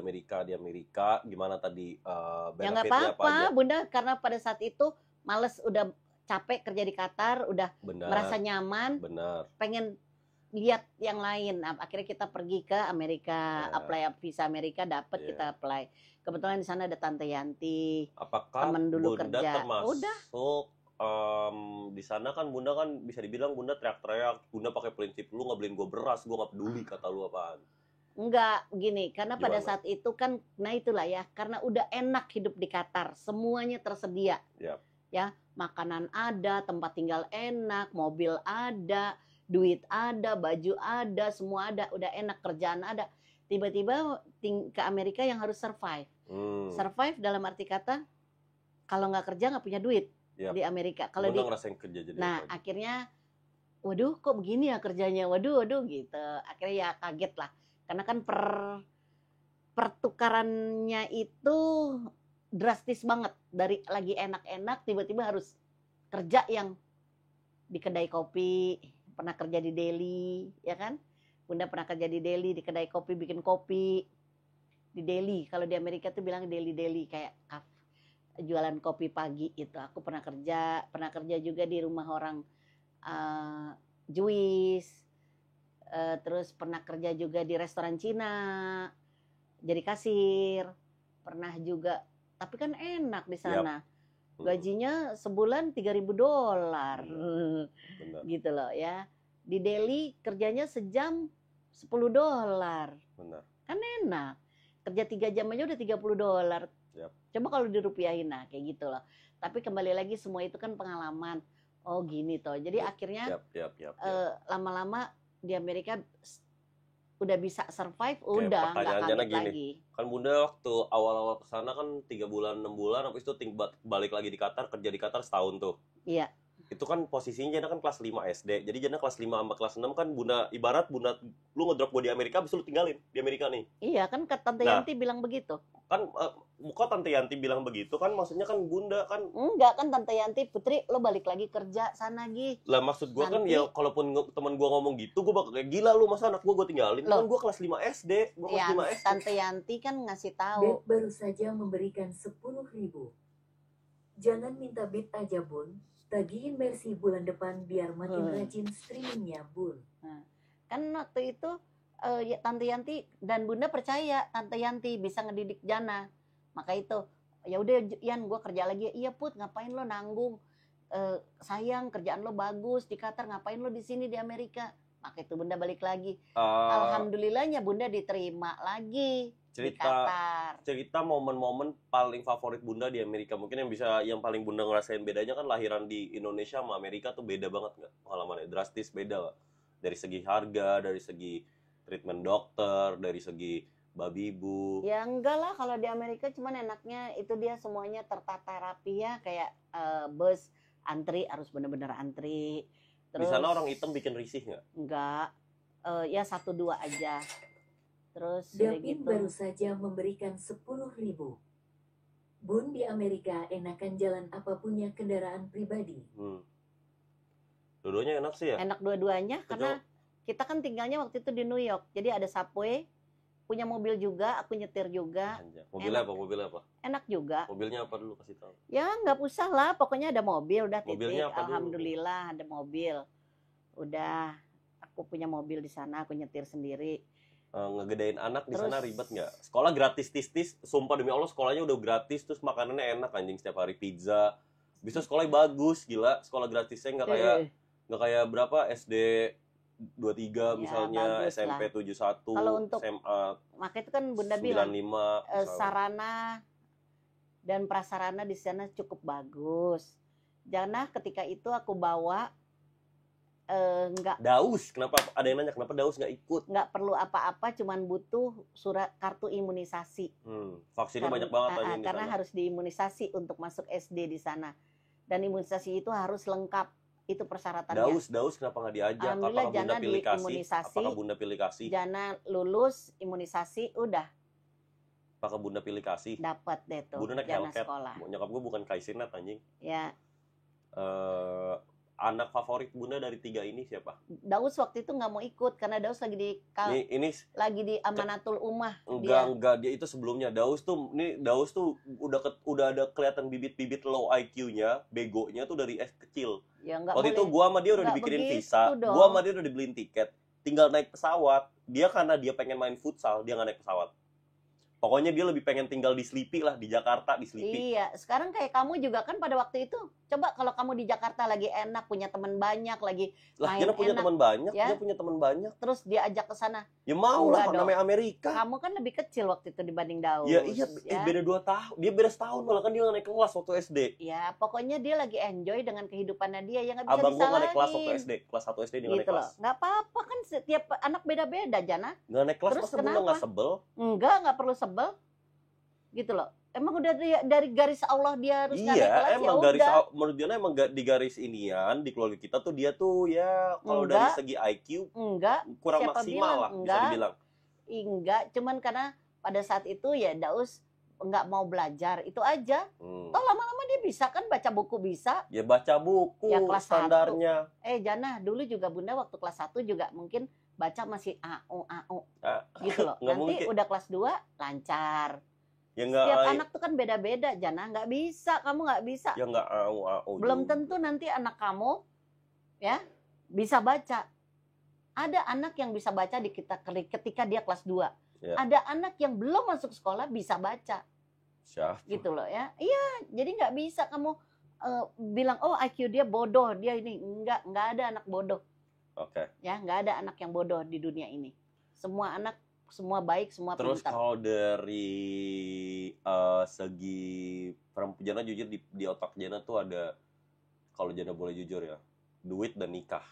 Amerika gimana tadi Ya nggak benefitnya apa aja? apa-apa, Bunda, karena pada saat itu males, udah capek kerja di Qatar, udah Benar. merasa nyaman, Benar. pengen lihat yang lain. Nah, akhirnya kita pergi ke Amerika, Ya. apply visa Amerika, dapat Ya. kita apply. Kebetulan di sana ada Tante Yanti. Apakah Temen dulu Bunda kerja. termasuk di sana kan Bunda kan bisa dibilang Bunda teriak-teriak, Bunda pakai prinsip lu nggak beliin gue beras, gue nggak peduli kata lu apaan. Enggak, gini, karena pada Gimana? saat itu kan, nah itulah ya, karena udah enak hidup di Qatar, semuanya tersedia. Yap. Ya, makanan ada, tempat tinggal enak, mobil ada, duit ada, baju ada, semua ada, udah enak, kerjaan ada. Tiba-tiba ke Amerika yang harus survive. Survive dalam arti kata, kalau nggak kerja nggak punya duit. Yap. Di Amerika. Kalau Bunda ngerasain kerja jadi nah apa aja? akhirnya, waduh kok begini ya kerjanya, waduh gitu. Akhirnya ya kaget lah, karena kan pertukarannya itu drastis banget, dari lagi enak-enak tiba-tiba harus kerja yang di kedai kopi. Pernah kerja di Delhi, ya kan? Bunda pernah kerja di Delhi, di kedai kopi, bikin kopi di Delhi. Kalau di Amerika tuh bilang Delhi kayak jualan kopi pagi itu. Aku pernah kerja juga di rumah orang Jewish, terus pernah kerja juga di restoran Cina jadi kasir, pernah juga, tapi kan enak di sana. Gajinya sebulan $3.000 Benar. gitu loh ya. Di Delhi kerjanya sejam $10. Benar. Kan enak, kerja 3 jam aja udah $30. Yap. Coba kalau dirupiahin, nah kayak gitu loh. Tapi kembali lagi semua itu kan pengalaman. Oh gini toh. Jadi akhirnya Yap. lama-lama di Amerika udah bisa survive, Oke, udah nggak pertanyaannya kaget gini. lagi. Kan Bunda waktu awal-awal kesana kan 3 bulan 6 bulan, habis itu balik lagi di Qatar, kerja di Qatar setahun tuh. Iya. Itu kan posisinya Jana kan kelas 5 SD. Jadi Jana kelas 5 sama kelas 6 kan Bunda ibarat Bunda lu ngedrop gue di Amerika, habis itu lu tinggalin di Amerika nih. Iya kan Tante Nah. Yanti bilang begitu. Kan kok Tante Yanti bilang begitu kan maksudnya kan Bunda kan Enggak kan Tante Yanti, Putri lo balik lagi kerja sana Gi. lah maksud gua kan Nanti- ya kalaupun teman gua ngomong gitu gua bakal kayak gila lu masa anak gua tinggalin. Loh. Kan gua kelas 5 SD, gua kelas Ya, 5 SD. Tante Yanti kan ngasih tahu. Bet baru saja memberikan 10.000. Jangan minta bit aja Bun. Tagihin Mercy bulan depan biar makin rajin streamingnya Bun. Kan waktu itu ya, Tante Yanti dan Bunda percaya Tante Yanti bisa ngedidik Jana. Maka itu ya udah Yan, gue kerja lagi. Iya Put, ngapain lo nanggung? Sayang, kerjaan lo bagus di Qatar, ngapain lo di sini di Amerika? Maka itu Bunda balik lagi. Alhamdulillahnya Bunda diterima lagi di Qatar. cerita momen-momen paling favorit Bunda di Amerika, mungkin yang paling Bunda ngerasain bedanya kan lahiran di Indonesia sama Amerika tuh beda banget nggak pengalamannya, drastis beda nggak? Dari segi harga, dari segi treatment dokter, dari segi babi ibu. Ya enggak lah, kalau di Amerika cuman enaknya itu dia semuanya tertata rapi ya, kayak bus antri harus bener-bener antri. Di sana orang hitam bikin risih nggak? Enggak, ya 1-2 aja. Terus udah Dapin gitu. baru saja memberikan 10.000. Bun di Amerika enakan jalan apapunnya kendaraan pribadi. Dua-duanya enak sih ya. Enak dua-duanya karena kita kan tinggalnya waktu itu di New York. Jadi ada subway, punya mobil juga, aku nyetir juga. Anjay. Mobilnya apa? Enak juga. Mobilnya apa dulu kasih tahu. Ya nggak usah lah, pokoknya ada mobil udah titik. Mobilnya apa dulu? Alhamdulillah ada mobil. Udah, aku punya mobil di sana, aku nyetir sendiri. Ngegedein anak di Terus- sana ribet nggak? Sekolah gratis tis, sumpah demi Allah sekolahnya udah gratis, terus makanannya enak anjing setiap hari pizza. Bisa sekolahnya bagus, gila. Sekolah gratisnya nggak kayak Nggak kayak berapa SD 23 Ya, misalnya, bagus SMP lah. 71, Kalau untuk SMA maka itu kan Bunda bilang 95 misalnya. sarana dan prasarana di sana cukup bagus. Jana ketika itu aku bawa nggak Daus, kenapa ada yang nanya kenapa Daus nggak ikut? perlu apa-apa, cuman butuh surat kartu imunisasi. Vaksinnya banyak banget aja di Karena sana. harus diimunisasi untuk masuk SD di sana. Dan imunisasi itu harus lengkap. Itu persyaratannya. Daus kenapa nggak diajak? Alhamdulillah Apakah Bunda Jana pilih kasih? diimunisasi. Apakah Bunda pilih kasih? Jana lulus imunisasi udah Apakah Bunda pilih kasih? dapat deh tuh Bunda naik Jana Hellcat. sekolah. Nyokap gue bukan Kaisinat anjing. Ya, Anak favorit Bunda dari 3 ini siapa? Daus waktu itu nggak mau ikut karena Daus lagi di Ini lagi di Amanatul Ummah. enggak dia itu sebelumnya. Daus tuh udah ada kelihatan bibit-bibit low IQ-nya, begonya tuh dari kecil. Ya nggak Waktu boleh. itu gua sama dia udah Nggak dibikinin begitu visa, dong. gua sama dia udah dibeliin tiket, tinggal naik pesawat. Dia karena dia pengen main futsal, dia nggak naik pesawat. Pokoknya dia lebih pengen tinggal di Sleepy lah, di Jakarta, di Sleepy. Iya, sekarang kayak kamu juga kan pada waktu itu, coba kalau kamu di Jakarta lagi enak, punya teman banyak, lagi Lah, main dia punya enak, teman banyak, ya. dia punya teman banyak. terus dia ajak ke sana. Ya mau lah, Enggak dong. namanya Amerika. Kamu kan lebih kecil waktu itu dibanding Daus. Ya iya, ya. beda 2 tahun. Dia beda setahun malah kan dia nggak naik kelas waktu SD. Ya, pokoknya dia lagi enjoy dengan kehidupannya dia, yang nggak bisa Abang gua nggak naik kelas waktu disalahin. SD, kelas 1 SD dia nggak naik Gitu loh. kelas. Nggak apa-apa kan, setiap anak beda-beda, Jana. Nggak naik kelas Terus masa Bunda kenapa? nggak sebel? Nggak perlu sebel. Gitu loh. Emang udah dari garis Allah dia harus nggak naik Iya, kelas, emang ya garis udah. menurut Diana emang di garis inian di keluarga kita tuh dia tuh ya kalau dari Enggak. segi IQ Enggak, kurang Siapa maksimal bilang? lah bisa Enggak. dibilang. enggak, cuman karena pada saat itu ya Daus nggak mau belajar, itu aja. Toh lama-lama dia bisa kan baca buku bisa. Ya baca buku Ya, kelas standarnya. Jana, dulu juga Bunda waktu kelas 1 juga mungkin baca masih AU Ah, gitu loh. nggak Nanti mungkin. udah kelas 2 lancar. Ya nggak Setiap anak tuh kan beda-beda, Jana. Nggak bisa, kamu nggak bisa. ya nggak au Belum juga. tentu nanti anak kamu ya bisa baca. Ada anak yang bisa baca di ketika dia kelas 2. Ya. Ada anak yang belum masuk sekolah bisa baca. Siapa? Gitu loh ya. Iya, jadi nggak bisa kamu bilang oh IQ dia bodoh, dia ini. Nggak ada anak bodoh. Oke. Ya, nggak ada anak yang bodoh di dunia ini. Semua anak semua baik, semua Terus pintar. kalau dari segi perempuan, Jana jujur di otak Jana tuh ada, kalau Jana boleh jujur ya, duit dan nikah.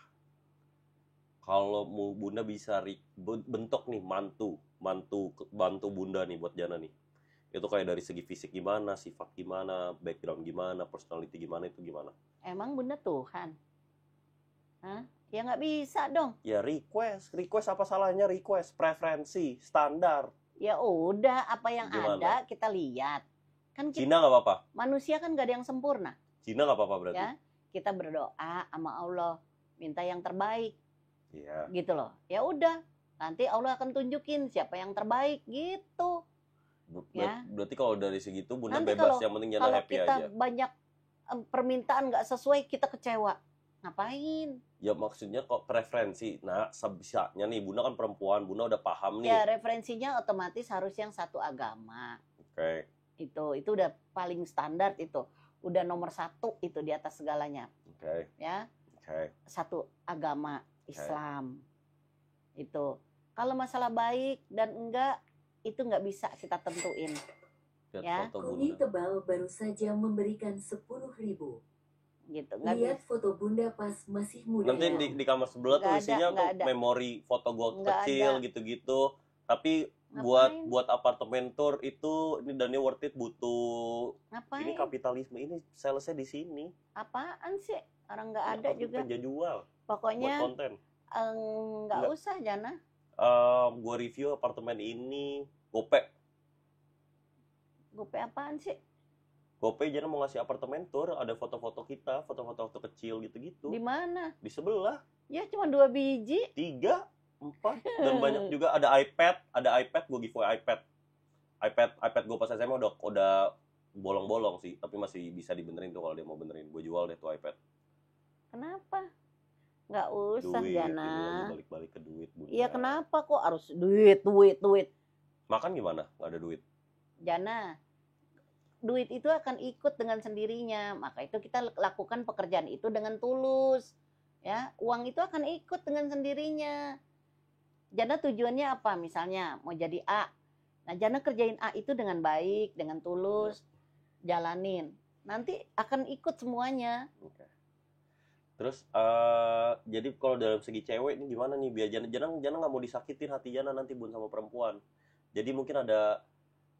Kalau Bunda bisa bentuk nih bantu Bunda nih buat Jana nih. Itu kayak dari segi fisik gimana, sifat gimana, background gimana, personality gimana, itu gimana? Emang Bunda Tuhan? Hah? Ya nggak bisa dong. Ya request apa salahnya request, preferensi, standar. Ya udah, apa yang Gimana? ada kita lihat. Kan kita, Cina nggak apa-apa, manusia kan nggak ada yang sempurna. Cina nggak apa-apa berarti. Ya, kita berdoa sama Allah, minta yang terbaik, Iya. gitu loh. Ya udah, nanti Allah akan tunjukin siapa yang terbaik, gitu. Ya. Berarti kalau dari segitu Bunda Nanti bebas, yang penting Jana Kalau happy kita aja. banyak permintaan nggak sesuai, kita kecewa. Ngapain? Ya maksudnya kok preferensi. Nah, sebisanya nih, Bunda kan perempuan, Bunda udah paham nih. Ya referensinya otomatis harus yang satu agama. Oke. Itu udah paling standar itu. Udah nomor 1 itu di atas segalanya. Oke. Ya, Oke. satu agama Islam. Itu. Kalau masalah baik dan enggak, itu nggak bisa kita tentuin. Lihat Ya. foto Kuni Bunda. tebal baru saja memberikan 10.000. Gitu. Nggak Lihat bisa. foto Bunda pas masih muda. Nanti di kamar sebelah tuh Nggak ada, isinya nggak tuh ada. memori foto gua Nggak kecil ada. gitu-gitu. Tapi Ngapain? buat apartemen tour itu ini dannya worth it, butuh Ngapain? ini kapitalisme, ini salesnya di sini. Apaan sih? Orang nggak Ya, ada tapi juga. pengen jual buat Pokoknya konten. nggak Nggak. usah, Jana. Gua review apartemen ini GoPay. GoPay apaan sih? GoPay Jana mau ngasih apartemen tour, ada foto-foto kita, foto-foto waktu kecil gitu-gitu. Di mana? Di sebelah, Ya cuma 2 biji. 3, 4, dan banyak juga ada iPad gue giveaway iPad gue pas SMA udah bolong-bolong sih, tapi masih bisa dibenerin tuh kalau dia mau benerin. Gue jual deh tuh iPad. Kenapa? Nggak usah, Duit, Jana. ini lagi balik-balik ke duit, Bunda. Iya, kenapa kok harus duit? Makan gimana? Nggak ada duit. Jana, duit itu akan ikut dengan sendirinya. Maka itu kita lakukan pekerjaan itu dengan tulus. Ya, uang itu akan ikut dengan sendirinya. Jana tujuannya apa? Misalnya mau jadi A. Nah, Jana kerjain A itu dengan baik, dengan tulus, jalanin. Nanti akan ikut semuanya. Terus jadi kalau dalam segi cewek ini gimana nih? Biar Jana nggak mau disakitin hati Jana nanti Bun sama perempuan. Jadi mungkin ada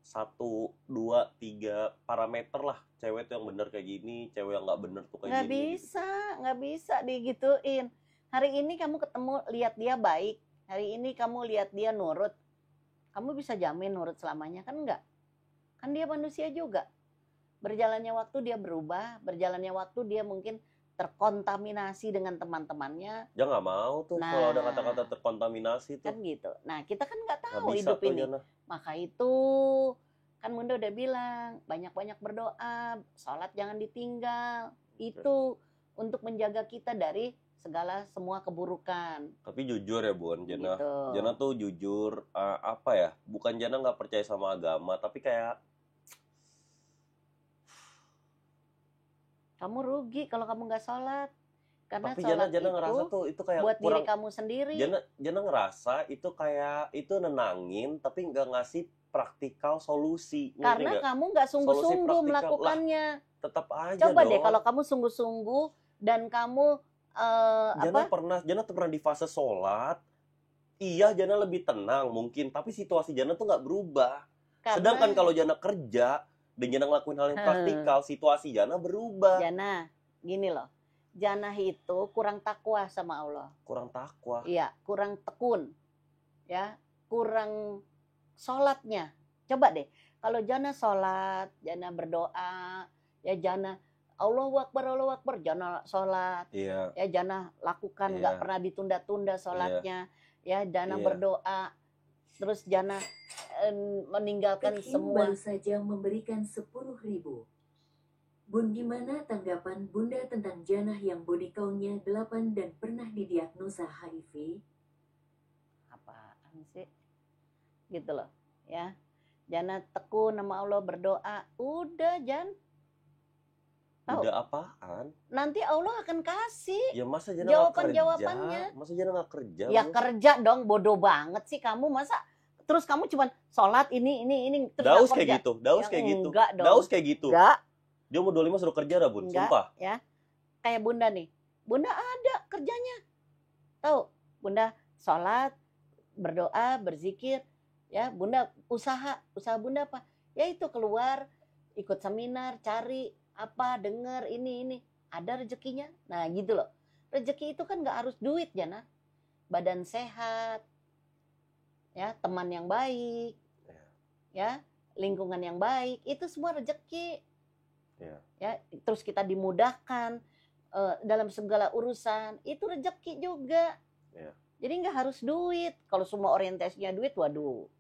1, 2, 3 parameter lah cewek tuh yang bener kayak gini, cewek yang nggak bener tuh kayak Nggak gini. bisa, nggak bisa digituin. Hari ini kamu ketemu, lihat dia baik. Hari ini kamu lihat dia nurut. Kamu bisa jamin nurut selamanya? Kan enggak. Kan dia manusia juga. Berjalannya waktu dia berubah. Berjalannya waktu dia mungkin terkontaminasi dengan teman-temannya. Dia nggak mau tuh kalau ada kata-kata terkontaminasi tuh. Kan gitu. Nah, kita kan nggak Nggak tahu bisa hidup tuh, ini. Jana. Maka itu kan Bunda udah bilang, banyak-banyak berdoa, sholat jangan ditinggal. Itu untuk menjaga kita dari segala semua keburukan. Tapi jujur ya Bun, Jana. Gitu. Jana tuh jujur apa ya? Bukan Jana nggak percaya sama agama, tapi kayak Kamu rugi kalau kamu nggak sholat. Karena tapi sholat Jana itu ngerasa tuh itu kayak buat kurang. diri kamu sendiri. Jana ngerasa itu kayak itu nenangin, tapi nggak ngasih praktikal solusi. Ngerti Karena nggak? kamu nggak sungguh-sungguh praktikal. melakukannya. Tetap aja Coba dong. deh kalau kamu sungguh-sungguh dan kamu Jana tuh pernah di fase sholat. Iya, Jana lebih tenang mungkin, tapi situasi Jana tuh nggak berubah. karena Sedangkan kalau Jana kerja dan Jana ngelakuin hal yang praktikal, situasi Jana berubah. Jana, gini loh. Jana itu kurang takwa sama Allah. Kurang takwa. Iya, kurang tekun. Ya, kurang sholatnya. Coba deh, kalau Jana sholat, Jana berdoa, ya Jana Allahu Akbar, Jana sholat, Iya. ya Jana lakukan, Iya. nggak pernah ditunda-tunda sholatnya, ya Jana Iya. berdoa, terus Jana meninggalkan Tekim semua. baru saja memberikan 10.000. Bun, gimana tanggapan Bunda tentang Janah yang body count-nya 8 dan pernah didiagnosa HIV? Apaan sih? Gitu loh, ya. Jana tekun nama Allah berdoa, udah Jan. Tahu? Udah apaan? Nanti Allah akan kasih. Ya masa Jana nggak Jawaban-jawabannya. kerja? Masa Jana nggak kerja? Ya Bos? kerja dong, bodoh banget sih kamu, masa terus kamu cuman sholat ini terus Daus nggak kayak kerja? gitu, Daus Ya kayak gitu. enggak dong. Daus kayak gitu. Enggak, Dia mau 25 suruh kerja dah, Bun. enggak, Sumpah. ya. Kayak Bunda nih. Bunda ada kerjanya. Tahu? Bunda sholat, berdoa, berzikir, ya. Bunda usaha Bunda apa? Ya itu keluar, ikut seminar, cari apa, denger ini. Ada rezekinya. Nah, gitu loh. Rezeki itu kan nggak harus duit, Jana. Badan sehat, ya, teman yang baik, ya, lingkungan yang baik, itu semua rezeki. Ya, terus kita dimudahkan dalam segala urusan, itu rezeki juga. Ya. Jadi nggak harus duit. Kalau semua orientasinya duit, waduh,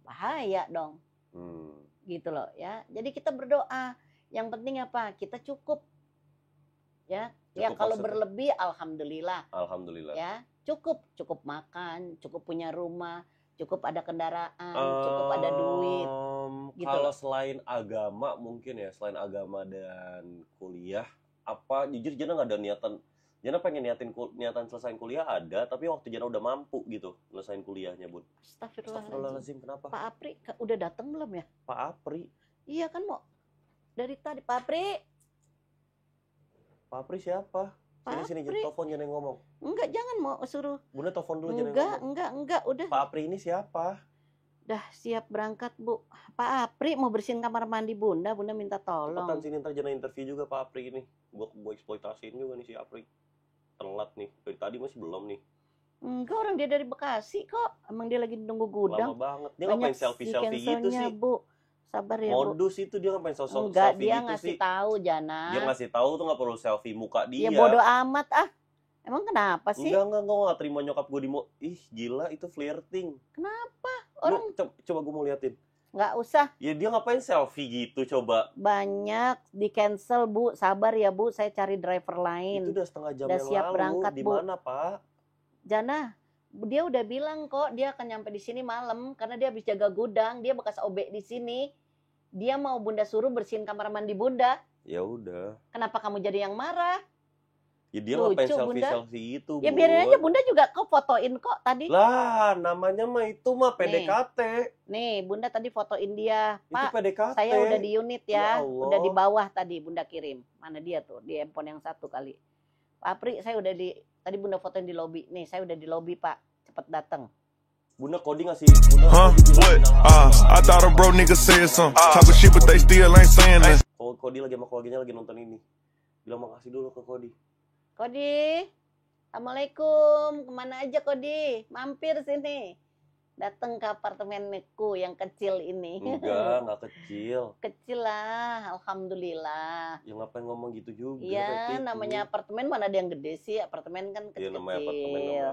bahaya dong. Gitu loh, ya. Jadi kita berdoa. Yang penting apa? Kita cukup. Ya, ya kalau maksudnya? berlebih, alhamdulillah. Alhamdulillah. Ya, cukup makan, cukup punya rumah, cukup ada kendaraan, cukup ada duit. Gitu Kalau loh. selain agama mungkin ya, selain agama dan kuliah, apa jujur Jana nggak ada niatan. Jana pengen niatan selesain kuliah ada, tapi waktu Jana udah mampu gitu selesain kuliahnya, Bun. Astagfirullahaladzim. Astagfirullahaladzim, kenapa? Pak Apri udah datang belum ya? Pak Apri. Iya kan mau dari tadi Pak Apri. Pak Apri siapa? Pak Sini Apri. telepon Jana yang ngomong. Enggak, jangan mau suruh. Bunda telepon dulu Jana yang ngomong. Enggak, udah. Pak Apri ini siapa? Dah siap berangkat, Bu. Pak Apri mau bersihin kamar mandi Bunda minta Cepetan tolong. sini ntar Jana interview juga Pak Apri ini. Gua eksploitasiin juga nih si Apri. Telat nih. Dari tadi masih belum nih. Enggak, orang dia dari Bekasi kok. Emang dia lagi nunggu Lama gudang. banget. Dia ngapain selfie-selfie gitu cancelnya, sih? Bu. Sabar ya, Bu. Modus itu dia ngapain selfie Enggak, gitu dia sih? ngasih tahu Jana. Dia ngasih tahu tuh nggak perlu selfie muka dia. Ya bodoh amat ah. Emang kenapa sih? Enggak, gue nggak terima nyokap gue di ih gila itu flirting. Kenapa? Lu, Orang coba gue mau liatin. nggak usah. Ya dia ngapain selfie gitu coba. Banyak di cancel, Bu. Sabar ya, Bu. Saya cari driver lain. Itu udah setengah jam Udah yang siap lalu. berangkat, Di Bu. mana Pak? Jana, dia udah bilang kok dia akan nyampe di sini malam karena dia habis jaga gudang, dia bekas OB di sini. Dia mau Bunda suruh bersihin kamar mandi Bunda. Ya udah. Kenapa kamu jadi yang marah? Ya dia ngapain Lucu, Bunda. selfie itu, Ya biarin aja, Bun. Bunda juga kok fotoin kok tadi. Lah, namanya mah itu mah PDKT. Nih, Bunda tadi fotoin dia. Itu Pak, PDKT. saya udah di unit Ya ya. Allah. Udah di bawah tadi Bunda kirim. Mana dia tuh? Di handphone yang satu kali. Pak Apri, saya udah tadi Bunda fotoin di lobi. Nih, saya udah di lobi, Pak. Cepet datang. Bunda Kodi ngasih Bunda Huh? Kodi bilang What? I thought a bro nigga said something. Talking shit, but they still ain't saying nothing. Kodi lagi sama keluarganya lagi nonton ini. Bilang makasih dulu ke Kodi. Kodi, Assalamualaikum. Kemana aja Kodi? Mampir sini. Datang ke apartemenku yang kecil ini. Enggak kecil. Kecil lah, alhamdulillah. Ya ngapain ngomong gitu juga. Iya, Titi. namanya apartemen mana ada yang gede sih? Apartemen kan Iya kecil-kecil. namanya apartemen ya.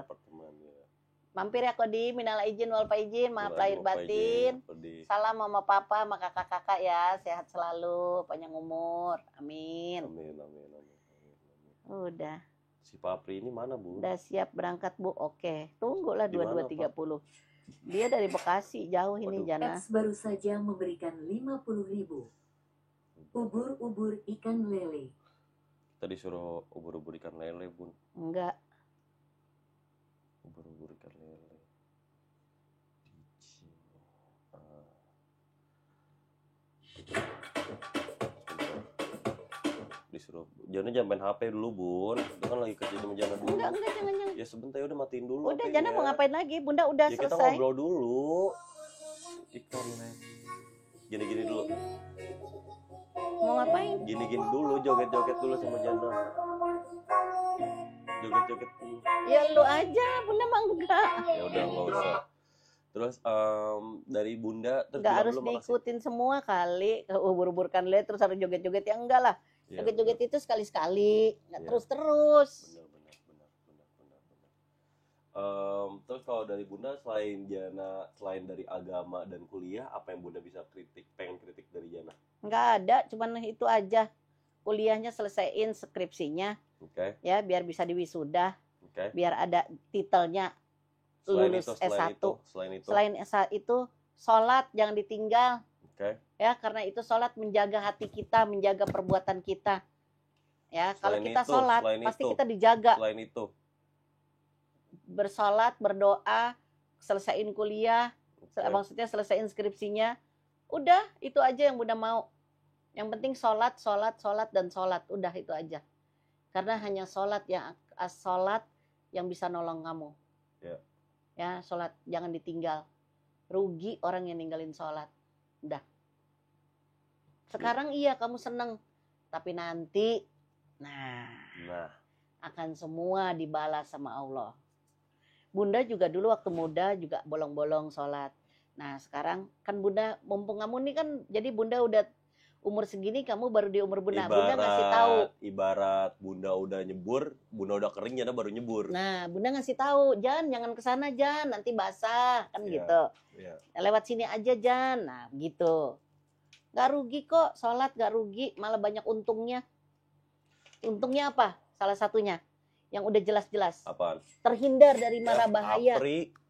Mampir ya Kodi, minal izin wal faizin, maaf lahir batin. Kodi. Salam mama papa, sama kakak-kakak ya, sehat selalu, panjang umur. Amin. Amin. Udah, Si Papri ini mana, Bu? udah siap berangkat Bu. Oke, tunggulah Di mana, 22.30. Dia dari Bekasi, jauh ini Waduh. Jana. X baru saja memberikan 50.000. Ubur-ubur ikan lele. Kita disuruh ubur-ubur ikan lele, Bun. Enggak, Ubur-ubur ikan lele. Disuruh jangan main HP dulu, Bun. Itu kan lagi kerja sama Jana dulu. enggak, jangan. Ya sebentar udah matiin dulu. Udah, HP-nya. Jana mau ngapain lagi? Bunda udah Ya kita selesai. ngobrol dulu. Ikan lele. Gini-gini dulu. Mau ngapain? Gini-gini dulu, joget-joget dulu sama Jana. Joget-joget dulu. Ya lu aja, Bunda mah enggak. Ya udah nggak usah. Terus dari Bunda terus Enggak bilang harus dulu makasih. diikutin semua kali. Ubur-uburkan le terus harus joget-joget ya enggak lah. Ya, Joget-joget itu sekali-sekali, enggak Iya. terus-terus. benar. Terus kalau dari Bunda selain Jana, selain dari agama dan kuliah, apa yang Bunda bisa pengen kritik dari Jana? Enggak ada, cuman itu aja. Kuliahnya selesaiin skripsinya Oke, ya biar bisa diwisuda, oke. biar ada titelnya lulus S1. Selain itu, Selain S1 itu sholat jangan ditinggal oke. ya, karena itu sholat menjaga hati kita, menjaga perbuatan kita. Ya, kalau Selain kita itu, sholat selain pasti itu. kita dijaga. Selain itu, Bersolat, berdoa, selesaiin kuliah, oke. maksudnya selesaiin skripsinya. Udah, itu aja yang Bunda mau. Yang penting sholat, dan sholat. Udah itu aja. Karena hanya sholat yang bisa nolong kamu. Ya. Ya, sholat jangan ditinggal. Rugi orang yang ninggalin sholat. Udah. Sekarang iya kamu seneng, tapi nanti, nah, akan semua dibalas sama Allah. Bunda juga dulu waktu muda juga bolong-bolong sholat. Nah sekarang kan Bunda, mumpung kamu nih kan, jadi Bunda udah umur segini, kamu baru di umur Bunda. Bunda ngasih tahu. Ibarat Bunda udah nyebur, Bunda udah kering, Jana baru nyebur. Nah Bunda ngasih tahu, jangan kesana Jan, nanti basah kan Iya. gitu. Iya. Lewat sini aja Jan, nah gitu. Gak rugi kok, sholat gak rugi, malah banyak untungnya. Untungnya apa? Salah satunya yang udah jelas-jelas, Apaan? terhindar dari mara bahaya.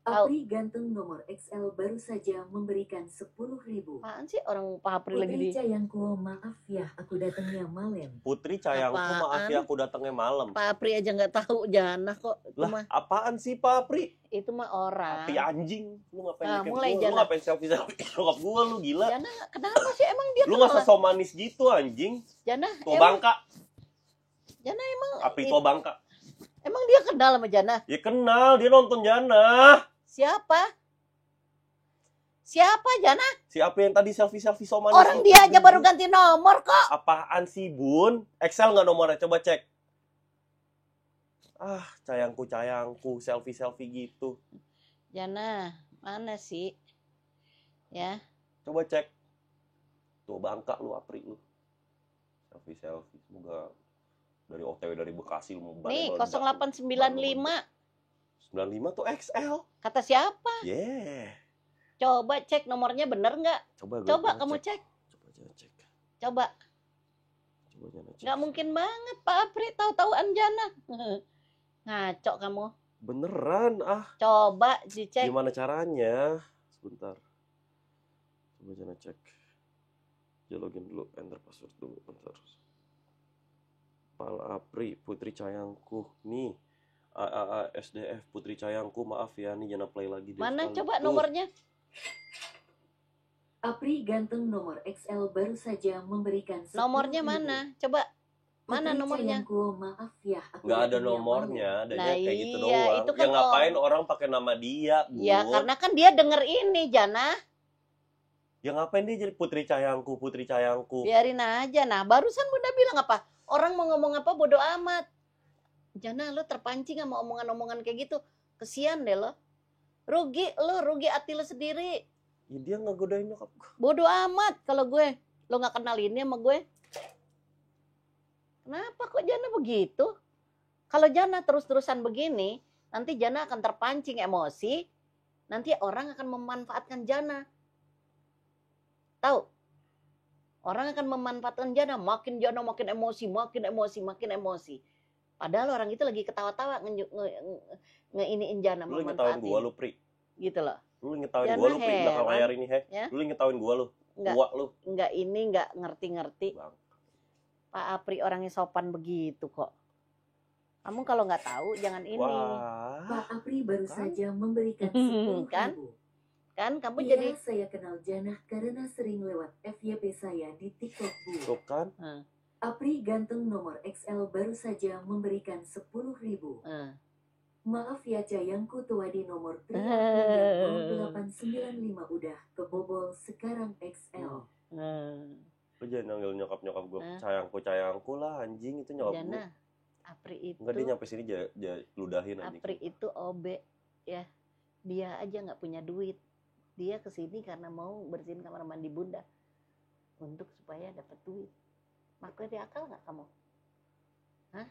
Apri ganteng nomor XL baru saja memberikan 10.000. Apaan sih orang Pak Apri lagi Putri di Cayangku, maaf ya aku datangnya malam. Putri Cayangku, maaf ya aku datangnya malam. Pak Apri aja nggak tahu Jana kok. Itu Lah, mah apaan sih Pak Pri? itu mah orang. Api anjing. Lu ngapain Nah, bikin mulai gua? Lu Jana. ngapain selfie-selfie nyokap gua lu gila? Jana kenapa sih emang dia Lu kenal? nggak sosok manis gitu anjing. Jana Tua emang, bangka, Jana emang api tua bangka. emang dia kenal sama Jana? Ya kenal, dia nonton Jana. Siapa? Siapa Jana? Siapa yang tadi selfie-selfie so manis? Orang itu? dia aja baru ganti nomor kok. Apaan sih Bun? Excel nggak nomornya? Coba cek. Ah, cayangku, selfie-selfie gitu. Jana, mana sih? Ya, Coba cek. Tuh bangka lu, Apri lu. Selfie-selfie. Semoga dari OTW dari Bekasi lu mau nih meledak. 0895. 95 tuh XL. Kata siapa? Yeah. Coba cek nomornya bener nggak? Coba Kamu cek. Coba jangan cek. Coba. Coba jangan cek. Nggak mungkin banget Pak Apri tahu-tahuan Jana. Ngaco kamu. Beneran ah. Coba dicek. Gimana caranya? Sebentar. Coba jangan cek. Ya login dulu, enter password dulu, bentar. Al Apri, putri sayangku. Nih, AAA SDF, putri sayangku. Maaf ya, nih jangan play lagi deh Mana sekali. coba Tuh. nomornya? Apri ganteng nomor XL baru saja memberikan 10.000. Nomornya mana? Coba. Mana Putri nomornya? sayangku, maaf ya, aku Nggak ada tidak punya nomornya, malu. adanya Nah, kayak gitu iya, doang. itu Ya kan ngapain orang pakai nama dia, Bu? Ya karena kan dia denger ini, Jana. Ya ngapain dia jadi putri sayangku, putri sayangku? Biarin aja. Nah, barusan Bunda bilang apa? Orang mau ngomong apa bodo amat. Jana, lo terpancing sama omongan-omongan kayak gitu. Kesian deh lo. Rugi hati lo sendiri. Ya dia ngegodain nyokap gue. Bodo amat kalau gue. Lo gak kenal ini sama gue. Kenapa kok Jana begitu? Kalau Jana terus-terusan begini, nanti Jana akan terpancing emosi. Nanti orang akan memanfaatkan Jana. Tahu? Orang akan memanfaatkan Jana. Makin Jana makin emosi. Padahal orang itu lagi ketawa-tawa ngeiniin Jana. Lu ngetawain gua lu, Pri. Gitu loh. Lu ngetawain Jana gua lu, Pri, belakang heran. layar ini, he. Ya? Lu ngetawain gua lu. Enggak. Tua lu. Enggak ngerti-ngerti. Bang. Pak Apri orangnya sopan begitu kok. Kamu kalau nggak tahu jangan ini. Wah. Pak Apri baru Kan? saja memberikan 10.000. Kan kamu Iya, jadi saya kenal Jana karena sering lewat FYP saya di TikTok, Bu. Tuh kan? Apri ganteng nomor XL baru saja memberikan 10.000. Maaf ya sayangku, tua di nomor 3895 udah kebobol sekarang XL. Lu jangan nanggil nyokap gua. Sayangku lah, anjing itu nyokap gua. Jana, Apri itu. Enggak, dia nyampe sini ludahin anjing. Apri itu OB ya. Dia aja nggak punya duit. Dia kesini karena mau bersihin kamar mandi Bunda untuk supaya dapat duit. Makanya dia akal nggak kamu? Hah?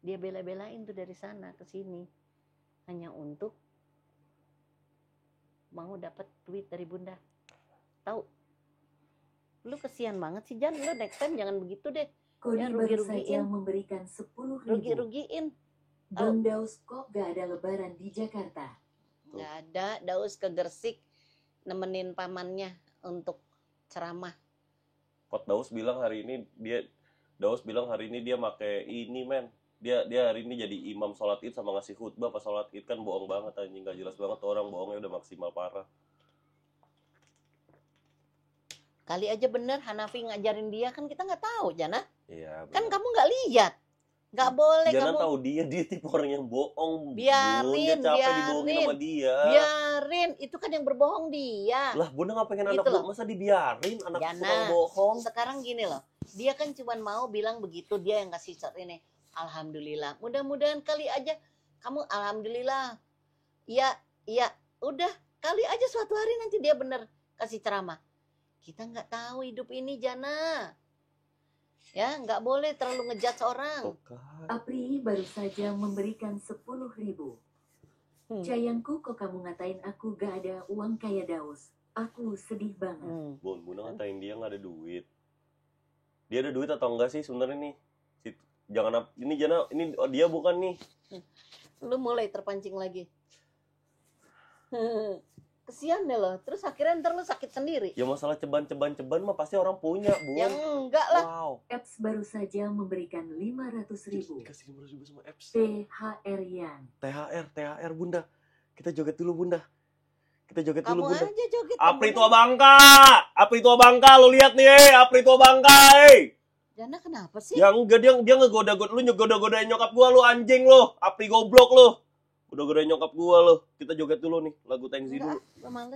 Dia bela-belain tuh dari sana ke sini hanya untuk mau dapat duit dari Bunda. Tahu? Lu kesian banget sih Jan. Lu next time jangan begitu deh. Kodi Ya, baru rugi-rugiin. saja memberikan 10.000. Rugi-rugiin. Bang Daus, kok gak ada lebaran di Jakarta? Nggak ada. Daus ke Gersik nemenin pamannya untuk ceramah. Kot Daus bilang hari ini dia make ini, men. Dia hari ini jadi imam sholat id sama ngasih khutbah pas sholat id. Kan bohong banget anjing, gak jelas banget tuh orang, bohongnya udah maksimal parah. Kali aja bener Hanafi ngajarin dia, kan kita nggak tahu Jana. Iya. Kan kamu nggak lihat. Nggak boleh Jangan kamu. tahu dia tipe orang yang bohong. Biarin, Bun. Dia capek dibohongin sama dia. Biarin, itu kan yang berbohong dia. Lah, Bunda nggak pengen Gitu anak loh. masa dibiarin anak Jana, tukang bohong. Sekarang gini loh, dia kan cuma mau bilang begitu, dia yang kasih shot ini. Alhamdulillah, mudah-mudahan kali aja kamu alhamdulillah. Iya, udah kali aja suatu hari nanti dia bener kasih ceramah. Kita nggak tahu hidup ini Jana. Ya, nggak boleh terlalu ngejudge orang. Tuh kan. Apri baru saja memberikan 10.000. Sayangku, kok kamu ngatain aku gak ada uang kayak Daus? Aku sedih banget. Bunda ngatain dia nggak ada duit. Dia ada duit atau enggak sih sebenarnya nih? Jangan ini Jana, ini dia bukan nih. Lu mulai terpancing lagi. Kesian deh lo. Terus akhirnya ntar lu sakit sendiri. Ya masalah ceban mah pasti orang punya, Bun. Yang enggak lah. Wow. Apps baru saja memberikan 500.000. Dikasih 500.000 sama apps. THR Yan. THR Bunda. Kita joget dulu Bunda. Kita joget Kamu dulu Bunda. aja joget. Apri kamu tua bangka. Apri tua bangka, lu lihat nih, Apri tua bangka, Jana kenapa sih? Yang enggak dia ngegoda-goda lu, ngegoda-godain nyokap gua lu, anjing lu. Apri goblok lu. Goda-godain nyokap gua lu. Kita joget dulu nih, lagu Tengzi dulu. Gua males.